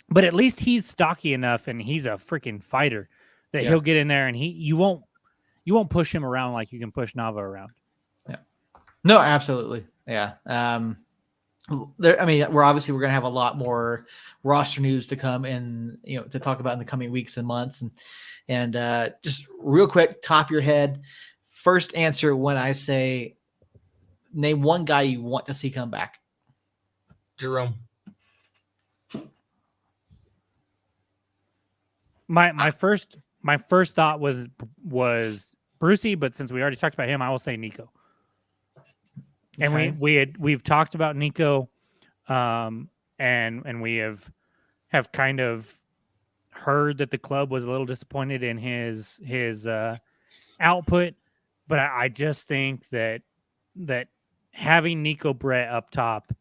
Speaker 3: But at least he's stocky enough and he's a freaking fighter that he'll get in there and you won't push him around like you can push Nava around.
Speaker 1: Yeah. No, absolutely. Yeah. We're going to have a lot more roster news to come and, to talk about in the coming weeks and months. And just real quick, top of your head, first answer when I say name one guy you want to see come back.
Speaker 2: Jerome.
Speaker 3: My first thought was Brucey, but since we already talked about him, I will say Nico. And
Speaker 1: okay.
Speaker 3: we've talked about Nico, and we have kind of heard that the club was a little disappointed in his output, but I just think that having Nico Brett up top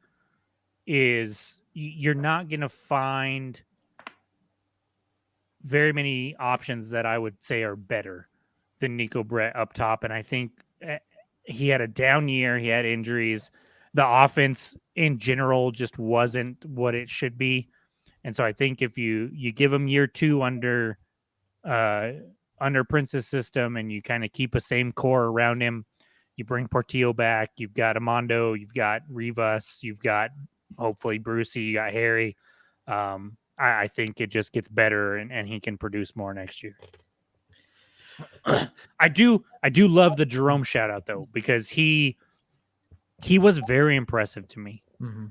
Speaker 3: is, you're not going to find very many options that I would say are better than Nico Brett up top. And I think he had a down year. He had injuries. The offense in general just wasn't what it should be. And so I think if you give him year 2 under Prince's system and you kind of keep a same core around him, you bring Portillo back, you've got Amando, you've got Rivas, you've got hopefully Brucey, you got Harry. I think it just gets better and he can produce more next year. I do love the Jerome shout out though, because he was very impressive to me.
Speaker 1: Mm-hmm.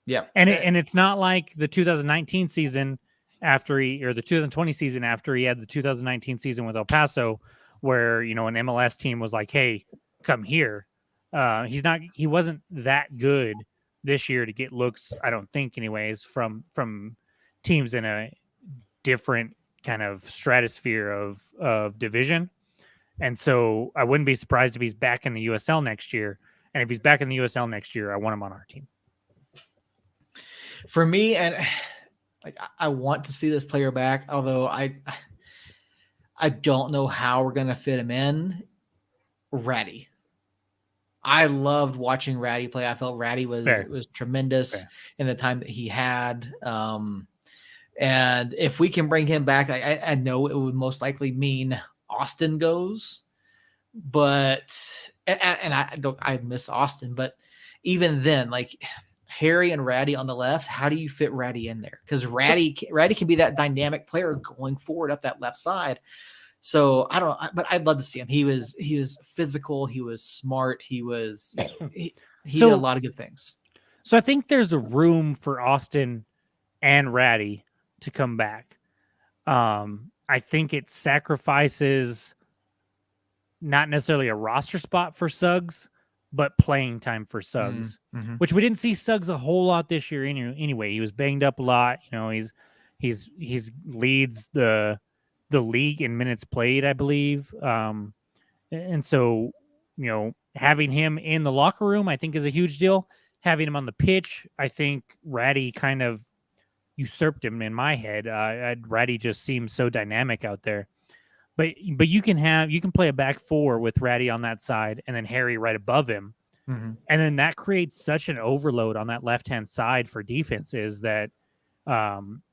Speaker 1: Yeah.
Speaker 3: And it's not like the 2019 season or the 2020 season after he had the 2019 season with El Paso, where, an MLS team was like, hey, come here. He wasn't that good this year to get looks, I don't think anyways, from teams in a different kind of stratosphere of division. And so I wouldn't be surprised if he's back in the USL next year. And if he's back in the USL next year, I want him on our team.
Speaker 1: For me, and I want to see this player back, although I don't know how we're going to fit him in. Ratty. I loved watching Ratty play. I felt Ratty was tremendous in the time that he had. And if we can bring him back, I know it would most likely mean Austin goes, but I miss Austin, but even then, like Harry and Ratty on the left, how do you fit Ratty in there? Because Ratty can be that dynamic player going forward up that left side. So but I'd love to see him. He was physical. He was smart. He did a lot of good things.
Speaker 3: So I think there's a room for Austin and Ratty to come back. I think it sacrifices not necessarily a roster spot for Suggs, but playing time for Suggs, which we didn't see Suggs a whole lot this year anyway. He was banged up a lot. He's leads the league in minutes played, I believe. And so, having him in the locker room, I think is a huge deal. having him on the pitch, I think Ratty kind of usurped him in my head. Ratty just seems so dynamic out there. But you can play a back four with Ratty on that side and then Harry right above him.
Speaker 1: Mm-hmm.
Speaker 3: And then that creates such an overload on that left-hand side for defenses that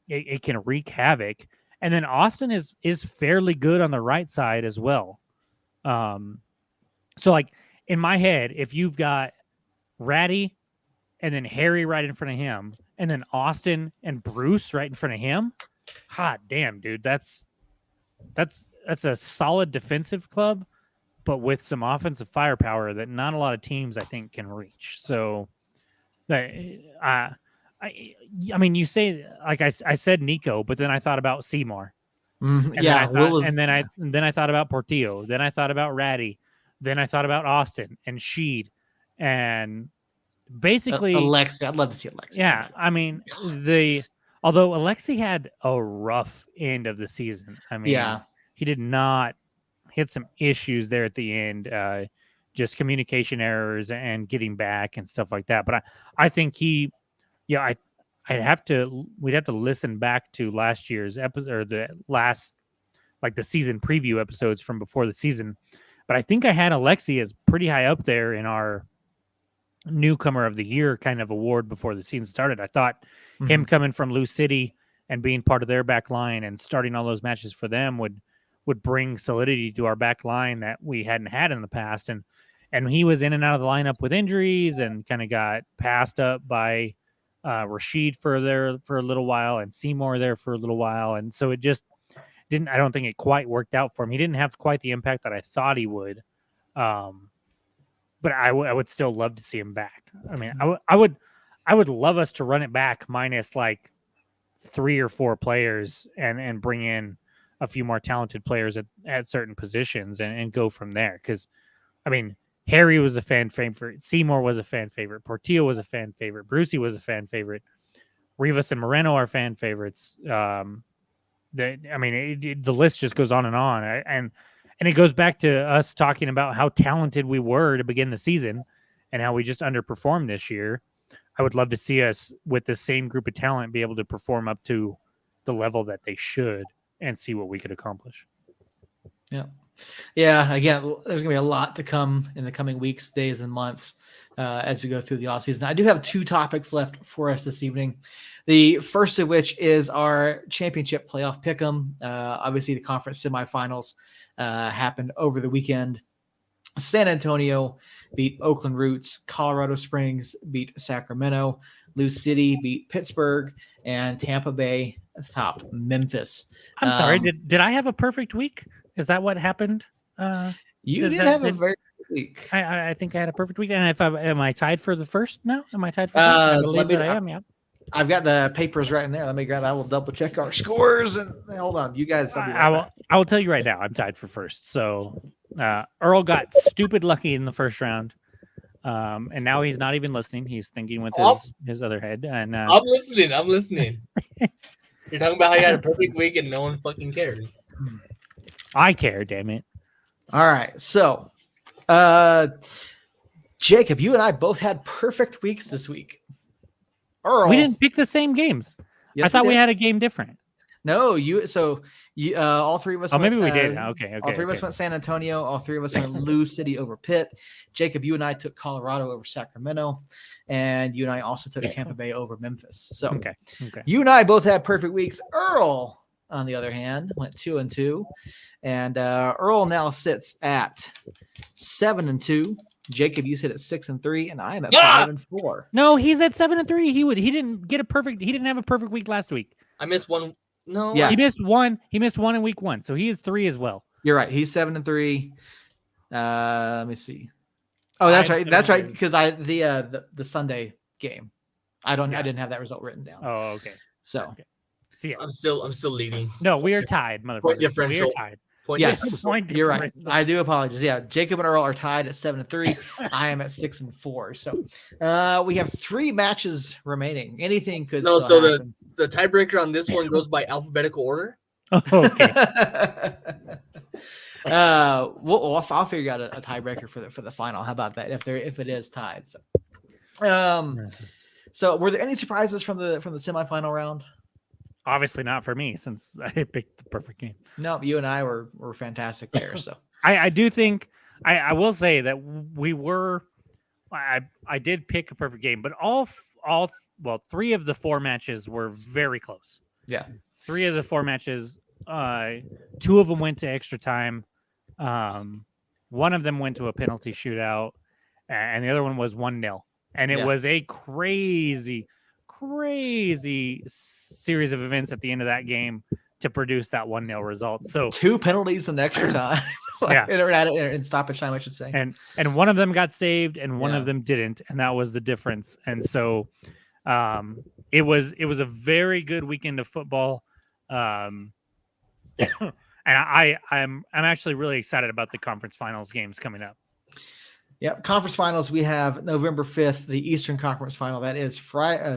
Speaker 3: it can wreak havoc. And then Austin is fairly good on the right side as well. So like in my head, if you've got Ratty and then Harry right in front of him, and then Austin and Bruce right in front of him, hot damn, dude, that's a solid defensive club, but with some offensive firepower that not a lot of teams I think can reach. So, I mean, you say like I said Nico, but then I thought about Seymour.
Speaker 1: Mm-hmm.
Speaker 3: And
Speaker 1: yeah,
Speaker 3: then I thought about Portillo. Then I thought about Ratty. Then I thought about Austin and Sheed, and basically
Speaker 1: Alexi. I'd love to see Alexi.
Speaker 3: Yeah, I mean although Alexi had a rough end of the season. I mean,
Speaker 1: yeah,
Speaker 3: he did not hit some issues there at the end, just communication errors and getting back and stuff like that. But I think we'd have to listen back to last year's episode or the last, like the season preview episodes from before the season. But I think I had Alexi as pretty high up there in our newcomer of the year kind of award before the season started. I thought him coming from Lou City and being part of their back line and starting all those matches for them would bring solidity to our back line that we hadn't had in the past. And he was in and out of the lineup with injuries and kind of got passed up by Rashid for a little while and Seymour there for a little while. And so it just I don't think it quite worked out for him. He didn't have quite the impact that I thought he would. But I would still love to see him back. I mean, I would love us to run it back minus like 3 or 4 players and bring in a few more talented players at certain positions and go from there. Because, I mean, Harry was a fan favorite. Seymour was a fan favorite. Portillo was a fan favorite. Brucey was a fan favorite. Rivas and Moreno are fan favorites. The list just goes on. And it goes back to us talking about how talented we were to begin the season and how we just underperformed this year. I would love to see us with the same group of talent be able to perform up to the level that they should and see what we could accomplish.
Speaker 1: Yeah. Yeah. Again, there's going to be a lot to come in the coming weeks, days, and months as we go through the offseason. I do have 2 topics left for us this evening. The first of which is our championship playoff pick'em. Obviously, the conference semifinals happened over the weekend. San Antonio beat Oakland Roots. Colorado Springs beat Sacramento. Lou City beat Pittsburgh. And Tampa Bay topped Memphis.
Speaker 3: I'm sorry. Did I have a perfect week? Is that what happened?
Speaker 1: You did have a very good week.
Speaker 3: I think I had a perfect week. And am I tied for the first now? Am I tied for first? I believe that I am, yeah.
Speaker 1: I've got the papers right in there. Let me grab that. I will double check our scores and hold on. You guys.
Speaker 3: I will tell you right now. I'm tied for first. So Earl got stupid lucky in the first round, and now he's not even listening. He's thinking with his other head. And
Speaker 2: I'm listening. You're talking about how you had a perfect week and no one fucking cares.
Speaker 3: I care, damn it.
Speaker 1: All right, so Jacob, you and I both had perfect weeks this week. Earl,
Speaker 3: we didn't pick the same games. Yes, I thought we had a game different.
Speaker 1: No, all 3 of us.
Speaker 3: Oh, maybe we did. Okay.
Speaker 1: All 3 of us went San Antonio. All 3 of us went Lou City over Pitt. Jacob, you and I took Colorado over Sacramento, and you and I also took Tampa Bay over Memphis. So,
Speaker 3: okay.
Speaker 1: You and I both had perfect weeks. Earl, on the other hand, went 2-2, and Earl now sits at 7-2. Jacob, you sit at 6-3, and I am at 5-4.
Speaker 3: No, he's at 7-3. He didn't get a perfect. He didn't have a perfect week last week.
Speaker 2: I missed one. No,
Speaker 1: yeah,
Speaker 3: he missed one. He missed one in week 1, so he is 3 as well.
Speaker 1: You're right. He's 7-3. Let me see. Oh, that's right. That's right. Because the Sunday game, I didn't have that result written down.
Speaker 3: Oh, okay.
Speaker 1: So,
Speaker 3: okay. See,
Speaker 2: I'm still leading.
Speaker 3: No, we are tied, motherfucker.
Speaker 2: Point differential.
Speaker 3: We are tied.
Speaker 1: Yes, you're right. I do apologize. Yeah, Jacob and Earl are tied at 7-3. I am at 6-4. So we have 3 matches remaining. Anything could still happen.
Speaker 2: The tiebreaker on this one goes by alphabetical order.
Speaker 3: Oh, okay.
Speaker 1: I'll figure out a tiebreaker for the final. How about that? If it is tied. So So were there any surprises from the semifinal round?
Speaker 3: Obviously not for me, since I picked the perfect game.
Speaker 1: No, you and I were fantastic there. So
Speaker 3: I do think I will say that we were. I did pick a perfect game, but all well, 3 of the 4 matches were very close.
Speaker 1: yeah,
Speaker 3: 3 of the 4 matches, 2 of them went to extra time. One of them went to a penalty shootout, and the other one was 1-0. And it was a crazy series of events at the end of that game to produce that 1-0 result. So
Speaker 1: 2 penalties in extra time. In stoppage time, I should say.
Speaker 3: And one of them got saved and one of them didn't, and that was the difference. And so it was a very good weekend of football. And I'm actually really excited about the conference finals games coming up.
Speaker 1: Yep, conference finals. We have November 5th, the Eastern Conference Final. That is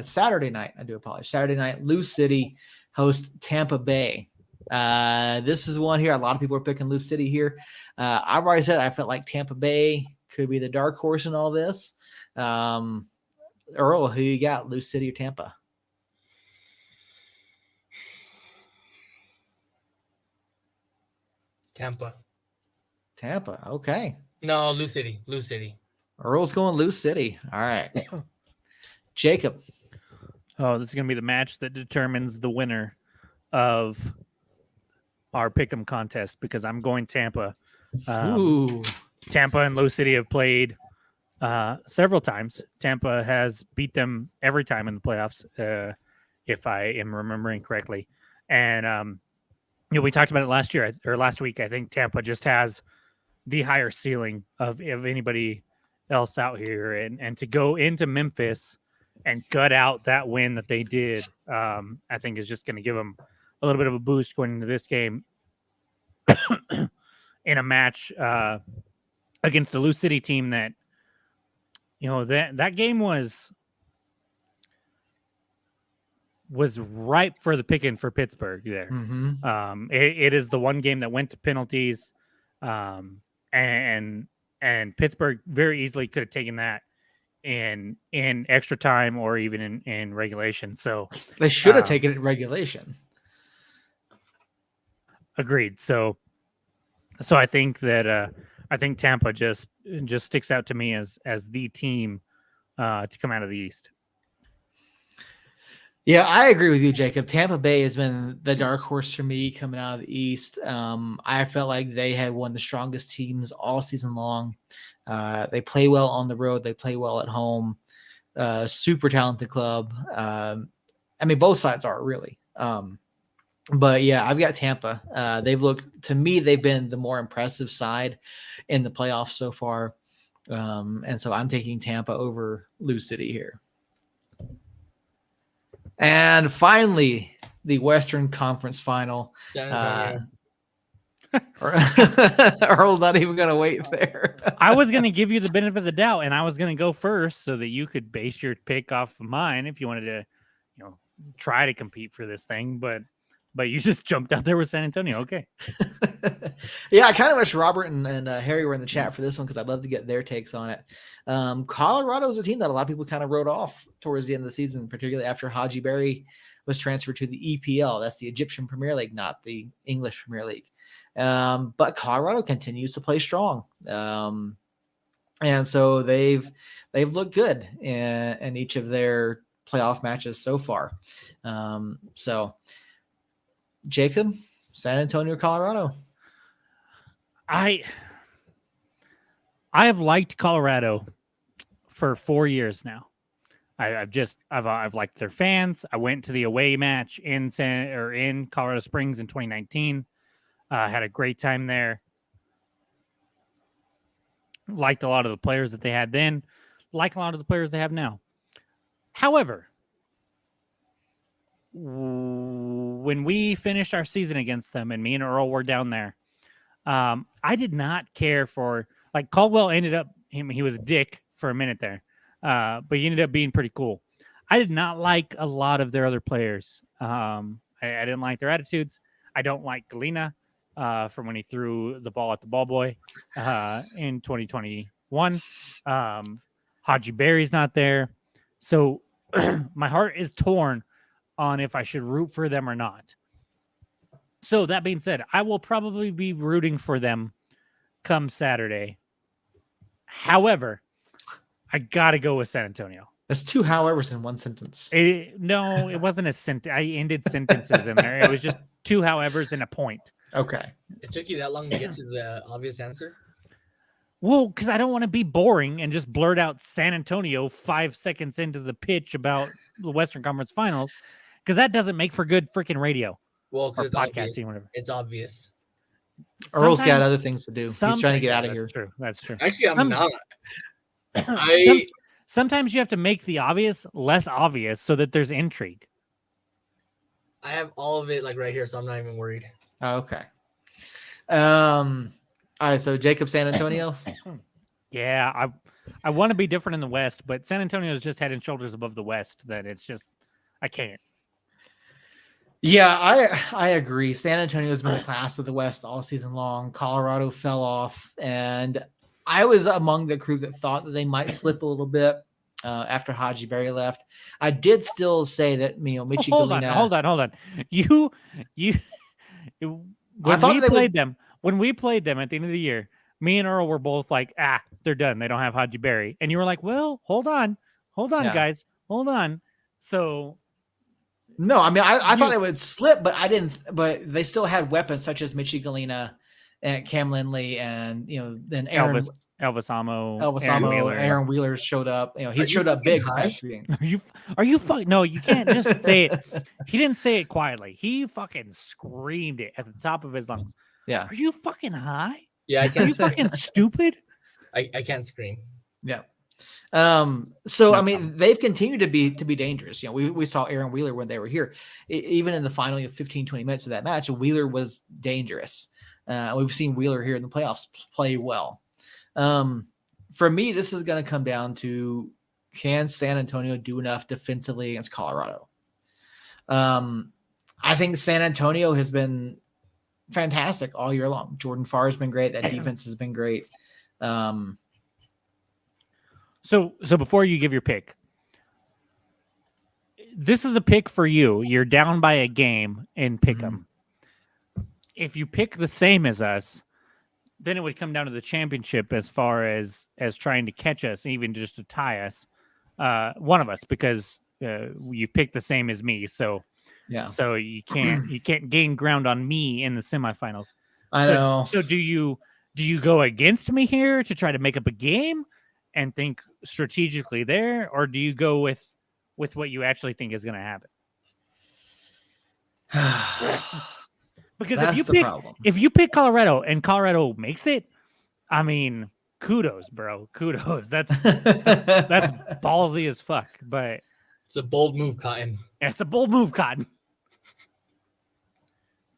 Speaker 1: Saturday night. I do apologize. Saturday night, Lou City host Tampa Bay. This is one here. A lot of people are picking Lou City here. I've already said I felt like Tampa Bay could be the dark horse in all this. Earl, who you got, Lou City or Tampa? Tampa. Okay.
Speaker 2: No, Lou City.
Speaker 1: Earl's going Lou City. All right. Jacob.
Speaker 3: Oh, this is going to be the match that determines the winner of our pick'em contest, because I'm going Tampa. Tampa and Lou City have played several times. Tampa has beat them every time in the playoffs, if I am remembering correctly. And we talked about it last week. I think Tampa just has the higher ceiling of anybody else out here, and to go into Memphis and gut out that win that they did, I think is just going to give them a little bit of a boost going into this game in a match against a Lou City team that, that game was ripe for the picking for Pittsburgh there.
Speaker 1: Mm-hmm.
Speaker 3: It is the one game that went to penalties, and Pittsburgh very easily could have taken that in extra time or even in regulation. So
Speaker 1: they should have taken it in regulation.
Speaker 3: Agreed. So I think that I think Tampa just sticks out to me as the team to come out of the East.
Speaker 1: Yeah, I agree with you, Jacob. Tampa Bay has been the dark horse for me coming out of the East. I felt like they had one of the strongest teams all season long. They play well on the road. They play well at home. Super talented club. I mean, both sides are really. But yeah, I've got Tampa. They've been the more impressive side in the playoffs so far. And so I'm taking Tampa over Lou City here. And finally, the Western Conference Final. Earl's not even going to wait there.
Speaker 3: I was going to give you the benefit of the doubt, and I was going to go first so that you could base your pick off of mine if you wanted to, try to compete for this thing. But you just jumped out there with San Antonio. Okay.
Speaker 1: Yeah, I kind of wish Robert and Harry were in the chat for this one because I'd love to get their takes on it. Colorado is a team that a lot of people kind of wrote off towards the end of the season, particularly after Haji Berry was transferred to the EPL. That's the Egyptian Premier League, not the English Premier League. But Colorado continues to play strong. And so they've looked good in each of their playoff matches so far. So Jacob, San Antonio, Colorado.
Speaker 3: I have liked Colorado for 4 years now. I've liked their fans. I went to the away match in Colorado Springs in 2019. Had a great time there. Liked a lot of the players that they had then. Like a lot of the players they have now. However, when we finished our season against them, and me and Earl were down there, I did not care for, like, Caldwell ended up, he was a dick for a minute there, but he ended up being pretty cool. I did not like a lot of their other players. I didn't like their attitudes. I don't like Galena from when he threw the ball at the ball boy in 2021. Haji Berry's not there. So my heart is torn on if I should root for them or not. So that being said, I will probably be rooting for them come Saturday. However, I got to go with San Antonio.
Speaker 1: That's 2 howevers in one sentence.
Speaker 3: No, it wasn't a sentence. I ended sentences in there. It was just 2 howevers and a point.
Speaker 1: Okay.
Speaker 2: It took you that long to get to the obvious answer?
Speaker 3: Well, because I don't want to be boring and just blurt out San Antonio 5 seconds into the pitch about the Western Conference Finals, because that doesn't make for good freaking radio.
Speaker 2: Well,
Speaker 3: or
Speaker 2: because
Speaker 3: podcasting, whatever.
Speaker 2: It's obvious.
Speaker 1: Earl's got other things to do. He's trying to get out of here.
Speaker 3: True. That's true.
Speaker 2: Actually, I'm not.
Speaker 3: Sometimes you have to make the obvious less obvious so that there's intrigue.
Speaker 2: I have all of it like right here, so I'm not even worried.
Speaker 1: Okay. All right, so Jacob San Antonio.
Speaker 3: Yeah, I want to be different in the West, but San Antonio is just head and shoulders above the West. That it's just I can't.
Speaker 1: Yeah, I agree. San Antonio's been the class of the West all season long. Colorado fell off, and I was among the crew that thought that they might slip a little bit after Haji Berry left. I did still say that Michi Galina.
Speaker 3: Hold on. You when we played them at the end of the year, me and Earl were both like, they're done. They don't have Haji Berry. And you were like, well, hold on, guys. Hold on. So
Speaker 1: no, I mean, I thought they would slip, but I didn't. But they still had weapons such as Michi Galina and Cam Lindley, and then
Speaker 3: Elvis Amo,
Speaker 1: Aaron Wheeler showed up. He showed up big.
Speaker 3: Are you fucking? No, you can't just say it. He didn't say it quietly. He fucking screamed it at the top of his lungs.
Speaker 1: Yeah.
Speaker 3: Are you fucking high?
Speaker 2: Yeah, I can't.
Speaker 3: Are you fucking stupid?
Speaker 2: I can't scream.
Speaker 1: Yeah. So I mean, they've continued to be dangerous. We saw Aaron Wheeler when they were here, even in the final 15, 20 minutes of that match. Wheeler was dangerous. We've seen Wheeler here in the playoffs play well. For me, this is going to come down to, can San Antonio do enough defensively against Colorado? I think San Antonio has been fantastic all year long. Jordan Farr has been great. That defense has been great.
Speaker 3: So before you give your pick, this is a pick for you. You're down by a game and pick them. If you pick the same as us, then it would come down to the championship as far as trying to catch us, even just to tie us, one of us, because you've picked the same as me. So yeah. So you can't gain ground on me in the semifinals.
Speaker 1: I know.
Speaker 3: So do you go against me here to try to make up a game and think strategically there, or do you go with what you actually think is going to happen? Because if you pick Colorado and Colorado makes it, I mean, kudos, bro. Kudos. That's ballsy as fuck. But
Speaker 2: it's a bold move, Cotton.
Speaker 3: It's a bold move, Cotton.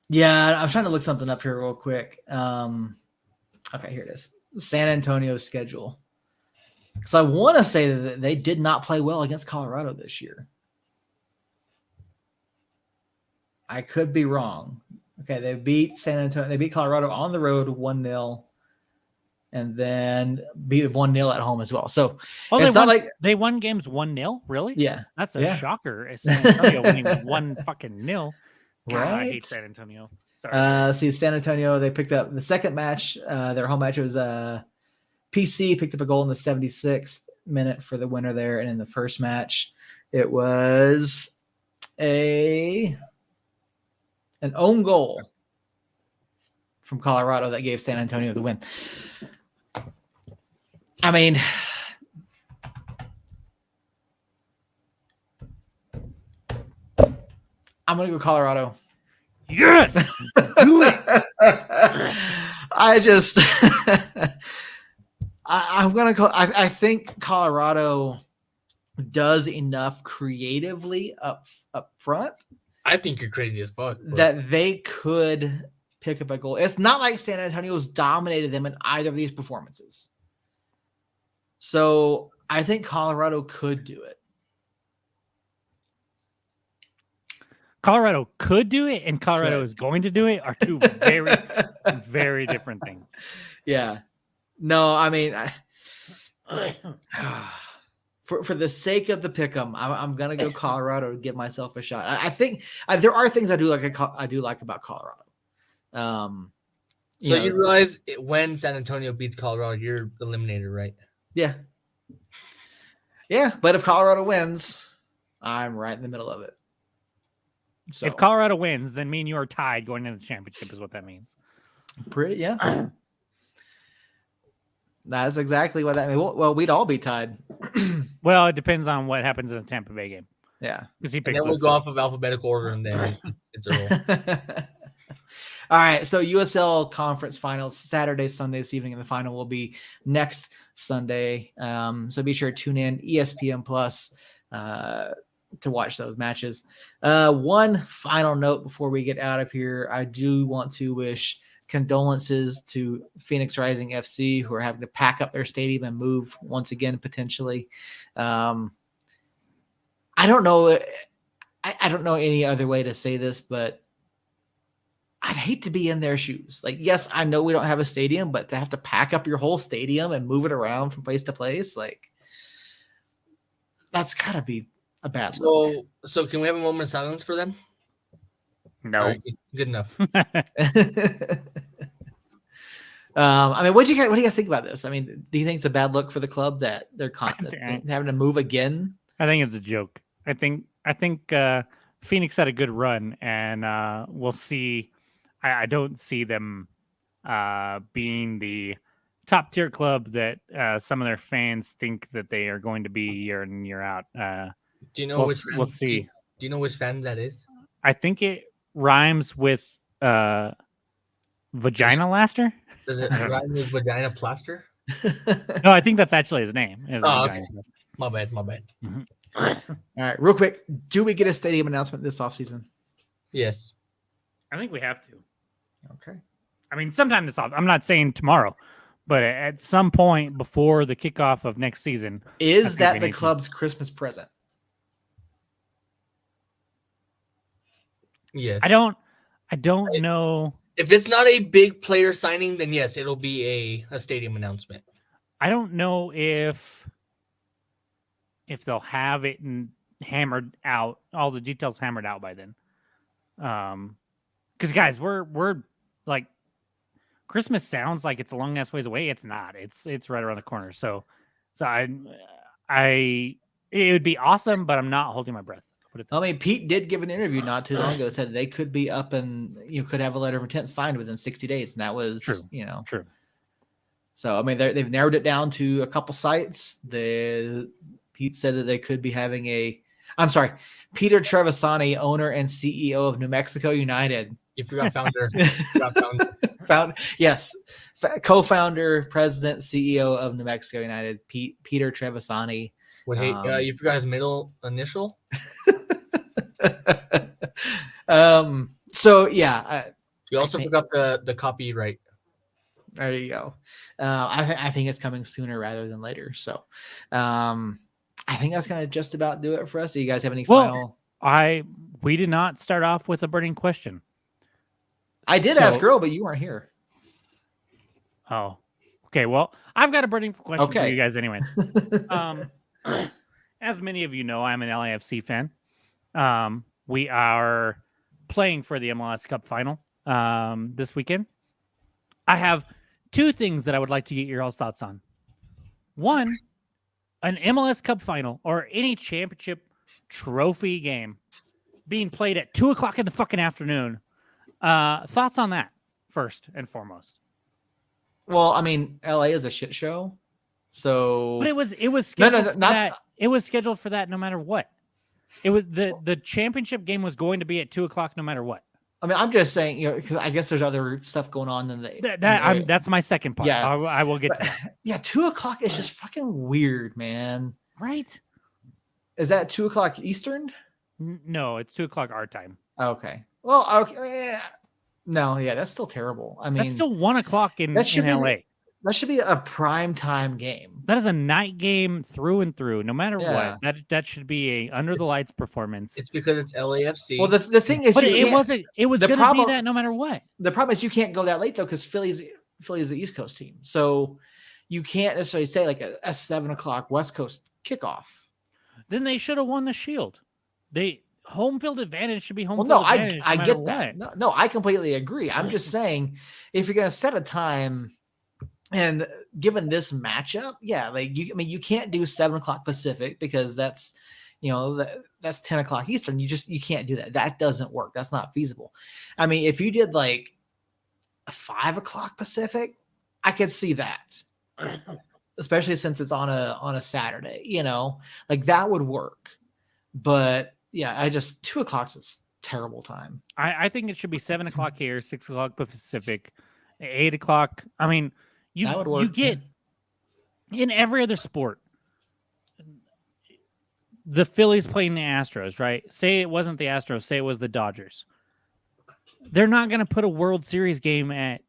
Speaker 1: Yeah, I'm trying to look something up here real quick. Okay, here it is. San Antonio's schedule. Because I want to say that they did not play well against Colorado this year. I could be wrong. Okay, they beat San Antonio. They beat Colorado on the road 1-0, and then beat 1-0 at home as well. So it's not like
Speaker 3: they won games 1-0. Really?
Speaker 1: Yeah,
Speaker 3: that's a shocker. San Antonio winning 1-0.
Speaker 1: Right?
Speaker 3: I hate San Antonio. Sorry.
Speaker 1: See, San Antonio, they picked up the second match. Their home match was PC picked up a goal in the 76th minute for the winner there, and in the first match, it was an own goal from Colorado that gave San Antonio the win. I mean, I'm going to go Colorado.
Speaker 3: Yes! Do it!
Speaker 1: I'm going to go. I think Colorado does enough creatively up front.
Speaker 2: I think you're crazy as fuck.
Speaker 1: That they could pick up a goal. It's not like San Antonio's dominated them in either of these performances. So I think Colorado could do it.
Speaker 3: Colorado could do it and Colorado is going to do it are two very, very different things.
Speaker 1: Yeah. No, I mean, for the sake of the pick'em, I'm gonna go Colorado to give myself a shot. I think there are things I do like about Colorado.
Speaker 2: So you realize when San Antonio beats Colorado, you're eliminated, right?
Speaker 1: Yeah. Yeah, but if Colorado wins, I'm right in the middle of it. So
Speaker 3: if Colorado wins, then me and you are tied going into the championship is what that means.
Speaker 1: Yeah. That's exactly what that means. Well, we'd all be tied.
Speaker 3: Well, it depends on what happens in the Tampa Bay game.
Speaker 1: Yeah.
Speaker 3: Because he picked.
Speaker 2: And then we'll go off of alphabetical order, and then it's a roll.
Speaker 1: All right. So USL conference finals Saturday, Sunday this evening, and the final will be next Sunday. So be sure to tune in ESPN Plus to watch those matches. One final note before we get out of here, I do want to wish condolences to Phoenix Rising FC, who are having to pack up their stadium and move once again potentially. I don't know. I don't know any other way to say this, but I'd hate to be in their shoes. Like, yes, I know we don't have a stadium, but to have to pack up your whole stadium and move it around from place to place, like, that's gotta be a bad look.
Speaker 2: So can we have a moment of silence for them?
Speaker 3: No.
Speaker 2: Right, good enough.
Speaker 1: I mean, what do you guys think about this? I mean, do you think it's a bad look for the club that they're having to move again?
Speaker 3: I think it's a joke. I think Phoenix had a good run, and we'll see. I don't see them being the top tier club that some of their fans think that they are going to be year in and year out.
Speaker 2: Do you know
Speaker 3: we'll see.
Speaker 2: Do you know which fan that is?
Speaker 3: I think it rhymes with vagina laster.
Speaker 2: Does it rhyme with vagina plaster?
Speaker 3: No, I think that's actually his name.
Speaker 2: Okay. My bad.
Speaker 3: Mm-hmm.
Speaker 1: All right, real quick. Do we get a stadium announcement this offseason?
Speaker 2: Yes.
Speaker 3: I think we have to.
Speaker 1: Okay.
Speaker 3: I mean, sometime this off. I'm not saying tomorrow, but at some point before the kickoff of next season.
Speaker 1: Is that the club's Christmas present?
Speaker 2: Yes.
Speaker 3: I don't know.
Speaker 2: If it's not a big player signing, then yes, it'll be a stadium announcement.
Speaker 3: I don't know if they'll have it hammered out, all the details hammered out by then. Because guys, we're like, Christmas sounds like it's a long ass ways away. It's not. It's right around the corner. So it would be awesome, but I'm not holding my breath.
Speaker 1: I mean, Pete did give an interview not too long ago that said they could be up and you could have a letter of intent signed within 60 days. And that was,
Speaker 3: true.
Speaker 1: True. So, I mean, they've narrowed it down to a couple sites. Pete said that they could be having Peter Trevisani, owner and CEO of New Mexico United.
Speaker 2: You forgot founder.
Speaker 1: Yes. Co-founder, president, CEO of New Mexico United, Peter Trevisani.
Speaker 2: You forgot his middle initial?
Speaker 1: So yeah,
Speaker 2: you also forgot the copyright.
Speaker 1: There you go. I think it's coming sooner rather than later. So, I think that's gonna just about do it for us. Do you guys have any final?
Speaker 3: We did not start off with a burning question.
Speaker 1: I did ask Earl, but you weren't here.
Speaker 3: Oh, okay. Well, I've got a burning question for you guys, anyways. As many of you know, I'm an LAFC fan. We are playing for the MLS Cup final this weekend. I have two things that I would like to get your all's thoughts on. One, an MLS Cup final or any championship trophy game being played at 2:00 in the fucking afternoon. Thoughts on that first and foremost?
Speaker 1: Well, I mean, LA is a shit show. So,
Speaker 3: but it was scheduled for that. It was scheduled for that no matter what. It was the championship game was going to be at 2:00 no matter what.
Speaker 1: I mean, I'm just saying, because I guess there's other stuff going on than
Speaker 3: that's my second part. Yeah, I will get to that.
Speaker 1: Yeah, 2:00 is just fucking weird, man.
Speaker 3: Right?
Speaker 1: Is that 2:00 Eastern?
Speaker 3: No, it's 2:00 our time.
Speaker 1: Okay. Well, okay. No, yeah, that's still terrible. I mean,
Speaker 3: that's still 1:00 in LA.
Speaker 1: That should be a prime time game.
Speaker 3: That is a night game through and through, no matter what. That should be a under the lights performance.
Speaker 2: It's because it's LAFC.
Speaker 1: Well, the thing is,
Speaker 3: but it was going to be that no matter what.
Speaker 1: The problem is you can't go that late though, because Philly's the East Coast team, so you can't necessarily say like a 7:00 West Coast kickoff.
Speaker 3: then they should have won the Shield. Home field advantage should be home
Speaker 1: Well,
Speaker 3: field
Speaker 1: no,
Speaker 3: advantage.
Speaker 1: I
Speaker 3: no matter
Speaker 1: get that.
Speaker 3: what.
Speaker 1: No, I completely agree. I'm just saying, if you're going to set a time, and given this matchup, yeah, like you can't do 7:00 Pacific because that's, that's 10:00 Eastern. You can't do that. That doesn't work. That's not feasible. I mean, if you did like 5:00 Pacific, I could see that, especially since it's on a Saturday. Like that would work. But yeah, 2:00 is terrible time.
Speaker 3: I think it should be 7:00 here, 6:00 Pacific, 8:00. I mean,
Speaker 1: That would work.
Speaker 3: You get in every other sport. The Phillies playing the Astros, right? Say it wasn't the Astros, say it was the Dodgers. They're not going to put a World Series game at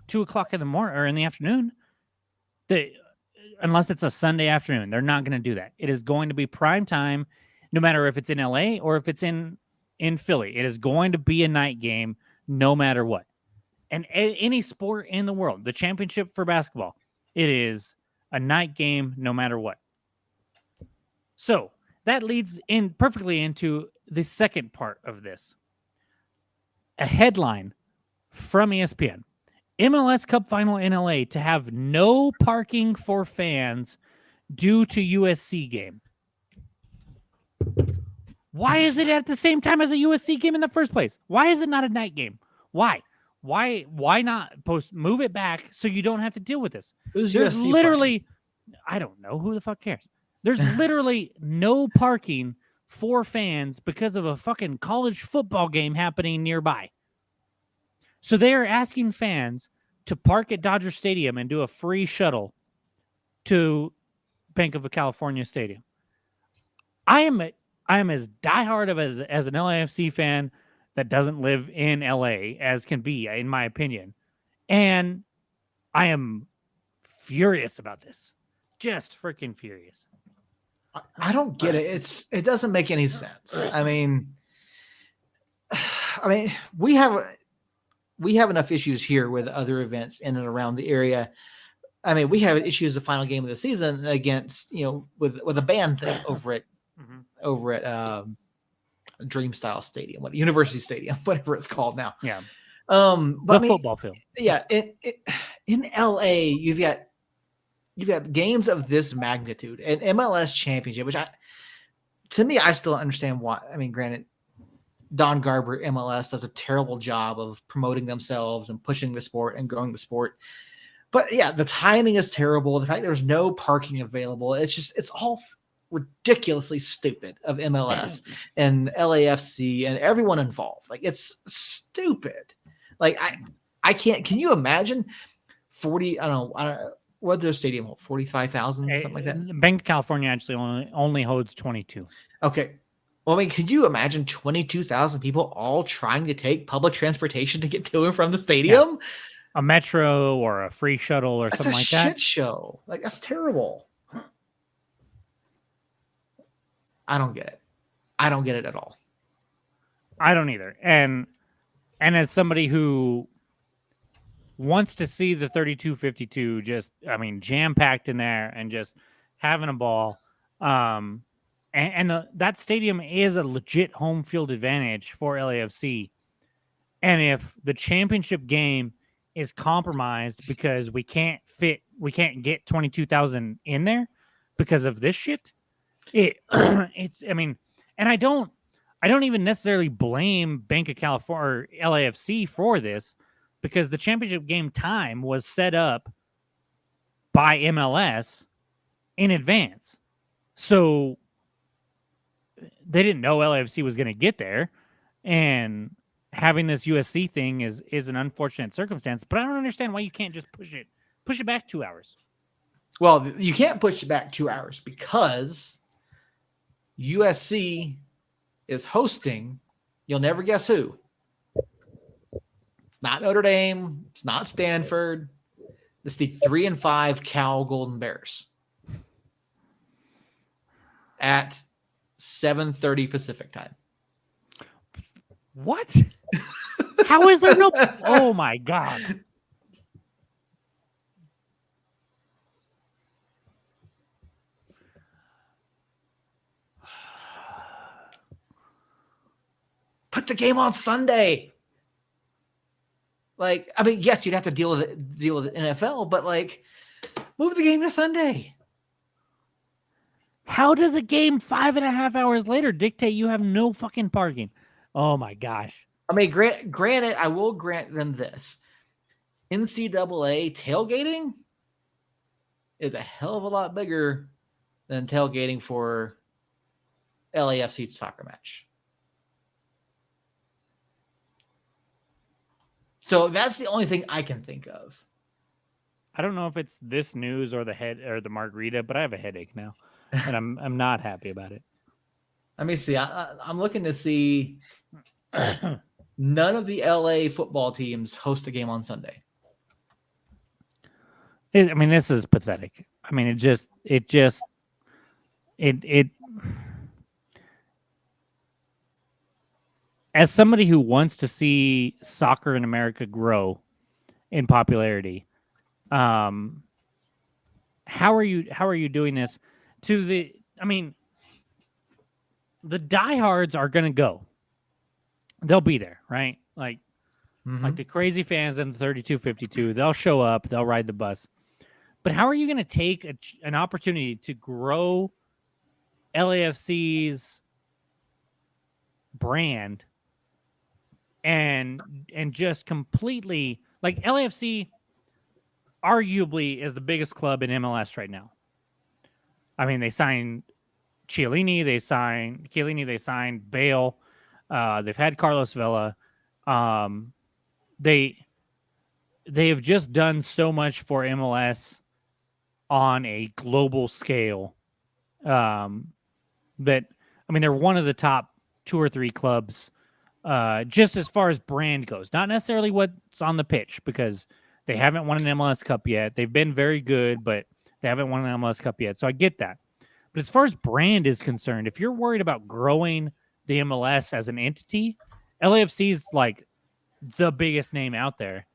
Speaker 3: 2:00 in the morning or in the afternoon. Unless it's a Sunday afternoon, they're not going to do that. It is going to be prime time, no matter if it's in LA or if it's in Philly. It is going to be a night game, no matter what. And any sport in the world, the championship for basketball, it is a night game, no matter what. So that leads in perfectly into the second part of this. A headline from ESPN. MLS Cup Final in LA to have no parking for fans due to USC game. Why is it at the same time as a USC game in the first place? Why is it not a night game? Why? Why not move it back so you don't have to deal with this?
Speaker 1: Who's
Speaker 3: There's
Speaker 1: USC
Speaker 3: literally, I don't know, who the fuck cares? There's literally no parking for fans because of a fucking college football game happening nearby. So they are asking fans to park at Dodger Stadium and do a free shuttle to Bank of California Stadium. I am as diehard as an LAFC fan that doesn't live in LA as can be, in my opinion. And I am furious about this. Just freaking furious.
Speaker 1: I don't get it. It doesn't make any sense. I mean, we have enough issues here with other events in and around the area. I mean, we have issues the final game of the season against, with a band thing over at Dream Style Stadium, University Stadium, whatever it's called now.
Speaker 3: Yeah.
Speaker 1: But
Speaker 3: the football field.
Speaker 1: Yeah. In LA, you've got games of this magnitude, an MLS championship, which to me, I still don't understand why. I mean, granted, Don Garber MLS does a terrible job of promoting themselves and pushing the sport and growing the sport. But yeah, the timing is terrible. The fact there's no parking available, it's all ridiculously stupid of MLS and LAFC and everyone involved. Like, it's stupid. Like, I can't, can you imagine 40, I don't know, what their stadium hold? 45,000, something like that?
Speaker 3: Bank of California actually only holds 22.
Speaker 1: Okay. Well, I mean, could you imagine 22,000 people all trying to take public transportation to get to and from the stadium?
Speaker 3: Yeah. A metro or a free shuttle or something like that.
Speaker 1: That's a shit show. Like, that's terrible. I don't get it. I don't get it at all.
Speaker 3: I don't either. And as somebody who wants to see the 32-52 just, jam-packed in there and just having a ball, that stadium is a legit home field advantage for LAFC. And if the championship game is compromised because we can't get 22,000 in there because of this shit, and I don't even necessarily blame Bank of California or LAFC for this, because the championship game time was set up by MLS in advance. So they didn't know LAFC was going to get there, and having this USC thing is an unfortunate circumstance, but I don't understand why you can't just push it back 2 hours. Well,
Speaker 1: you can't push it back 2 hours because USC is hosting, you'll never guess who. It's not Notre Dame. It's not Stanford. It's the 3-5 Cal Golden Bears at 7:30 Pacific time.
Speaker 3: What? How is there no? Oh my God.
Speaker 1: put the game on Sunday. Like, I mean, yes, you'd have to deal with the NFL, but like, move the game to Sunday.
Speaker 3: How does a game 5.5 hours later dictate you have no fucking parking? Oh my gosh.
Speaker 1: I mean, granted, I will grant them this. NCAA tailgating is a hell of a lot bigger than tailgating for LAFC soccer match. So that's the only thing I can think of.
Speaker 3: I don't know if it's this news or the margarita, but I have a headache now, and I'm not happy about it.
Speaker 1: Let me see. I'm looking to see. None of the LA football teams host a game on Sunday.
Speaker 3: I mean, this is pathetic. I mean, it as somebody who wants to see soccer in America grow in popularity, how are you doing this to the, I mean, the diehards are going to go. They'll be there, right? Like the crazy fans in the 32-52, they'll show up, they'll ride the bus. But how are you going to take an opportunity to grow LAFC's brand and just completely, like, LAFC arguably is the biggest club in MLS right now. I mean, they signed Chiellini, they signed Bale, they've had Carlos Vela. They have just done so much for MLS on a global scale. That, I mean, they're one of the top 2 or 3 clubs, just as far as brand goes. Not necessarily what's on the pitch, because they haven't won an MLS Cup yet. They've been very good, but they haven't won an MLS Cup yet. So I get that. But as far as brand is concerned, if you're worried about growing the MLS as an entity, LAFC is like the biggest name out there.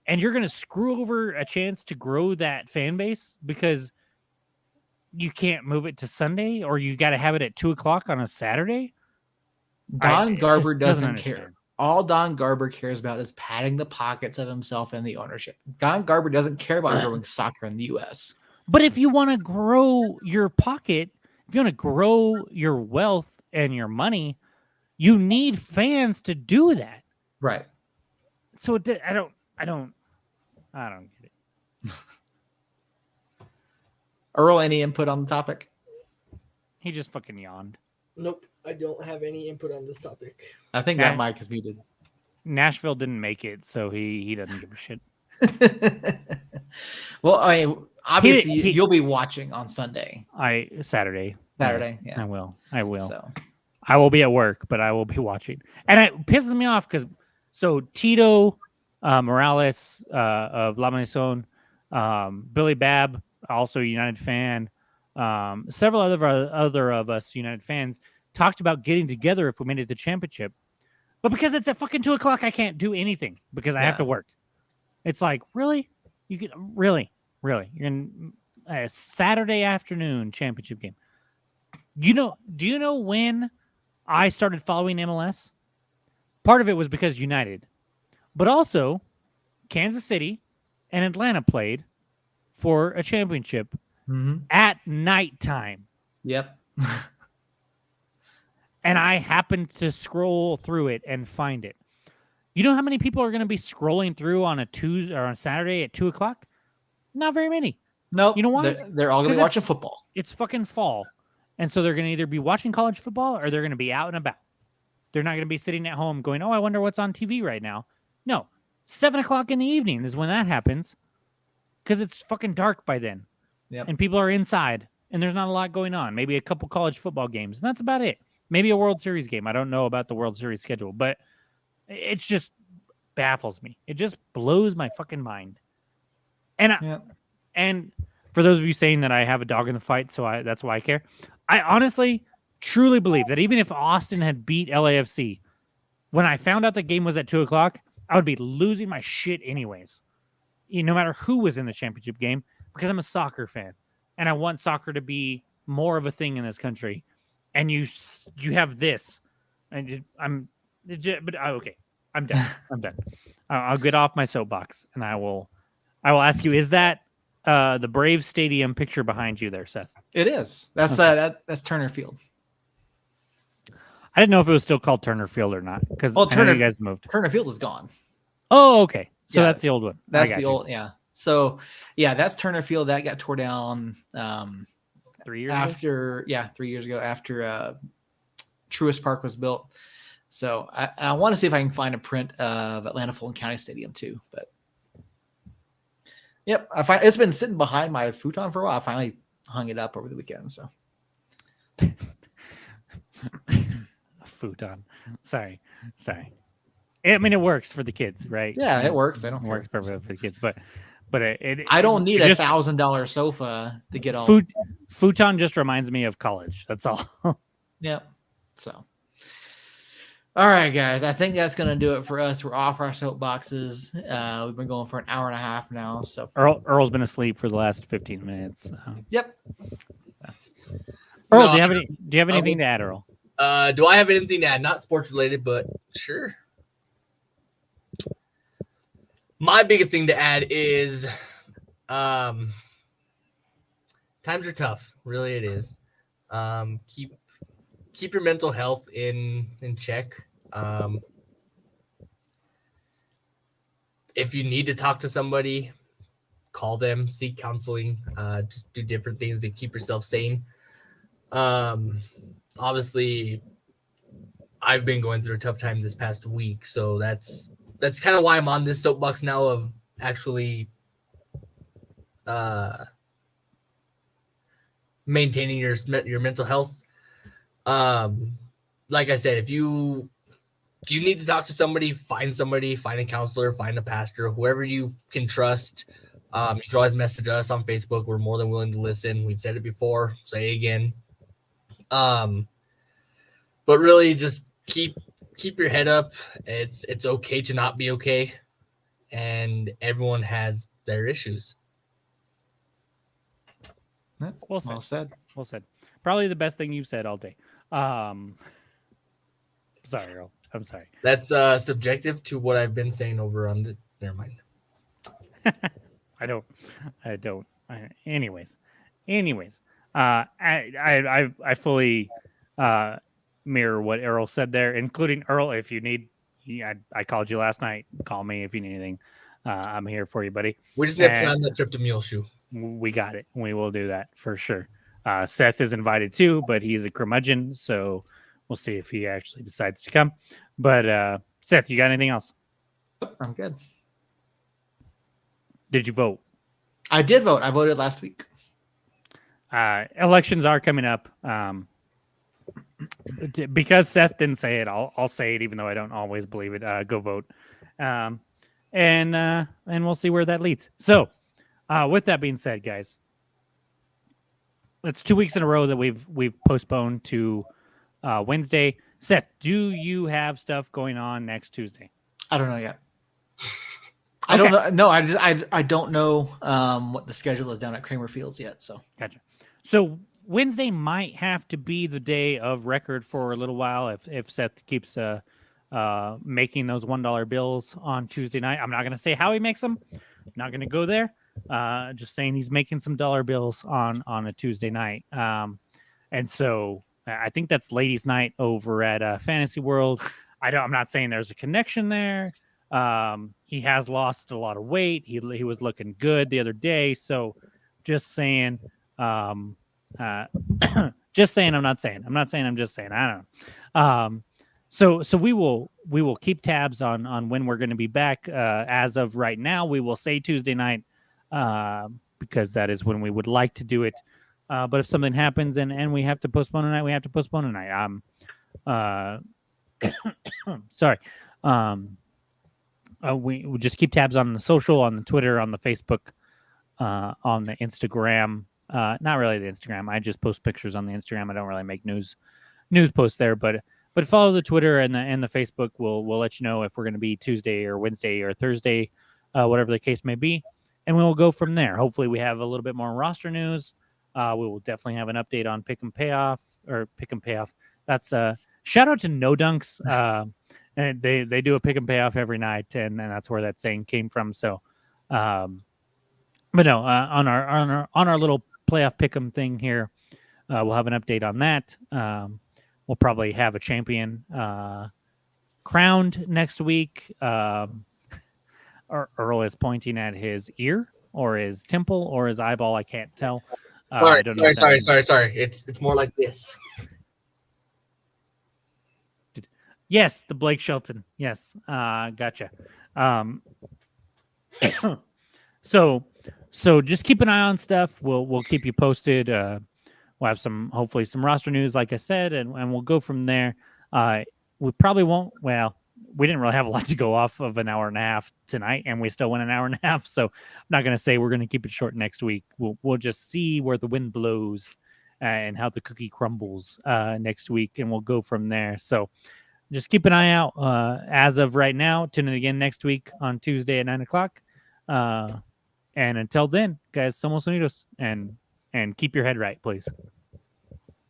Speaker 3: And you're going to screw over a chance to grow that fan base because you can't move it to Sunday, or you got to have it at 2:00 on a Saturday.
Speaker 1: Don Garber doesn't care. All Don Garber cares about is padding the pockets of himself and the ownership. Don Garber doesn't care about growing soccer in the U.S.
Speaker 3: But if you want to grow your pocket, if you want to grow your wealth and your money, you need fans to do that.
Speaker 1: Right.
Speaker 3: So I don't get it.
Speaker 1: Earl, any input on the topic?
Speaker 3: He just fucking yawned.
Speaker 2: Nope, I don't have any input on this topic.
Speaker 1: I think that mic is muted.
Speaker 3: Nashville didn't make it, so he doesn't give a shit.
Speaker 1: Well, I mean, obviously you'll be watching on Sunday.
Speaker 3: Saturday.
Speaker 1: Yes,
Speaker 3: yeah. I will.
Speaker 1: So.
Speaker 3: I will be at work, but I will be watching. And it pisses me off because Tito Morales of La Maison, Billy Babb, also a United fan, several other of us United fans talked about getting together if we made it to the championship. But because it's at fucking 2:00, I can't do anything because I have to work. It's like, really? You can really? You're in a Saturday afternoon championship game. Do you know when I started following MLS? Part of it was because United, but also Kansas City and Atlanta played for a championship at nighttime.
Speaker 1: Yep.
Speaker 3: And I happened to scroll through it and find it. You know how many people are going to be scrolling through on a Tuesday or on Saturday at 2:00? Not very many.
Speaker 1: Nope.
Speaker 3: You know why?
Speaker 1: They're all going to be watching football.
Speaker 3: It's fucking fall. And so they're going to either be watching college football or they're going to be out and about. They're not going to be sitting at home going, oh, I wonder what's on TV right now. No. 7:00 in the evening is when that happens because it's fucking dark by then.
Speaker 1: Yep.
Speaker 3: And people are inside and there's not a lot going on. Maybe a couple college football games. And that's about it. Maybe a World Series game. I don't know about the World Series schedule, but it just baffles me. It just blows my fucking mind. And for those of you saying that I have a dog in the fight, so that's why I care. I honestly, truly believe that even if Austin had beat LAFC, when I found out the game was at 2:00, I would be losing my shit anyways. No matter who was in the championship game, because I'm a soccer fan and I want soccer to be more of a thing in this country. And you have this, and Okay, I'm done. I'm done. I'll get off my soapbox, and I will ask you: is that the Braves Stadium picture behind you there, Seth?
Speaker 1: It is. That's
Speaker 3: Okay.
Speaker 1: That's Turner Field.
Speaker 3: I didn't know if it was still called Turner Field or not because I know you guys moved.
Speaker 1: Turner Field is gone.
Speaker 3: Oh, okay. So
Speaker 1: Yeah,
Speaker 3: that's the old one.
Speaker 1: That's the old, yeah. So yeah, that's Turner Field that got tore down
Speaker 3: 3 years
Speaker 1: after,
Speaker 3: ago?
Speaker 1: 3 years ago after Truist Park was built. So I want to see if I can find a print of Atlanta Fulton County Stadium too. But yep, it's been sitting behind my futon for a while. I finally hung it up over the weekend. So
Speaker 3: a futon. Sorry. I mean, it works for the kids, right?
Speaker 1: Yeah, it works. They don't
Speaker 3: works
Speaker 1: care.
Speaker 3: perfectly for the kids, but
Speaker 1: I don't need a $1,000 sofa to get all.
Speaker 3: Futon just reminds me of college. That's all.
Speaker 1: Yep. So, all right, guys. I think that's gonna do it for us. We're off our soapboxes. We've been going for an hour and a half now. So
Speaker 3: Earl's been asleep for the last 15 minutes.
Speaker 1: Yep.
Speaker 3: Earl, do you have anything to add, Earl?
Speaker 2: Do I have anything to add? Not sports related, but sure. My biggest thing to add is times are tough. Really, it is. Keep your mental health in check. If you need to talk to somebody, call them, seek counseling, just do different things to keep yourself sane. Obviously, I've been going through a tough time this past week, so that's kind of why I'm on this soapbox now of actually maintaining your mental health. Like I said, if you need to talk to somebody, find a counselor, find a pastor, whoever you can trust. You can always message us on Facebook. We're more than willing to listen. We've said it before, say it again. But really just keep your head up. It's okay to not be okay. And everyone has their issues.
Speaker 1: Well said.
Speaker 3: Well said. Probably the best thing you've said all day. Sorry, Earl. I'm sorry.
Speaker 2: That's subjective to what I've been saying over on the. Never mind.
Speaker 3: I don't. Anyways, I fully mirror what Earl said there, including Earl. If you need, I called you last night. Call me if you need anything. I'm here for you, buddy.
Speaker 2: We just need to plan that trip to Muleshoe.
Speaker 3: We got it. We will do that for sure. Seth is invited too, but he's a curmudgeon, so we'll see if he actually decides to come. But Seth, you got anything else?
Speaker 1: I'm good.
Speaker 3: Did you vote?
Speaker 1: I did vote. I voted last week.
Speaker 3: Elections are coming up. Because Seth didn't say it, I'll say it, even though I don't always believe it. Go vote, and we'll see where that leads. So, with that being said, guys, it's 2 weeks in a row that we've postponed to Wednesday. Seth, do you have stuff going on next Tuesday?
Speaker 1: I don't know yet.
Speaker 3: Okay.
Speaker 1: I don't know. No, I don't know what the schedule is down at Kramer Fields yet. So
Speaker 3: gotcha. So Wednesday might have to be the day of record for a little while if Seth keeps making those $1 bills on Tuesday night. I'm not going to say how he makes them. I'm not going to go there. Just saying he's making some dollar bills on a Tuesday night. And so I think that's ladies' night over at Fantasy World. I'm not saying there's a connection there. He has lost a lot of weight. He was looking good the other day. So just saying, just saying, I'm not saying, I'm just saying, I don't know. So we will keep tabs on when we're going to be back. As of right now, we will say Tuesday night, because that is when we would like to do it. But if something happens and we have to postpone a night, we have to postpone a night. Sorry. We just keep tabs on the social, on the Twitter, on the Facebook, on the Instagram. Not really the Instagram. I just post pictures on the Instagram. I don't really make news posts there, but follow the Twitter and the Facebook. We'll let you know if we're going to be Tuesday or Wednesday or Thursday, whatever the case may be, and we will go from there. Hopefully, we have a little bit more roster news. We will definitely have an update on pick and payoff. That's shout out to No Dunks. and they do a pick and payoff every night, and that's where that saying came from. So, but no, on our little playoff pick'em thing here, we'll have an update on that. We'll probably have a champion crowned next week. Earl is pointing at his ear or his temple or his eyeball. I can't tell. I don't know.
Speaker 2: Sorry. It's more like this.
Speaker 3: Yes, the Blake Shelton. Yes, gotcha. So just keep an eye on stuff. We'll keep you posted. We'll have hopefully some roster news, like I said, and we'll go from there. We probably won't. Well, we didn't really have a lot to go off of an hour and a half tonight, and we still went an hour and a half. So I'm not going to say we're going to keep it short next week. We'll just see where the wind blows and how the cookie crumbles next week, and we'll go from there. So just keep an eye out. As of right now, tune in again next week on Tuesday at 9:00. And until then, guys, somos unidos, and keep your head right, please.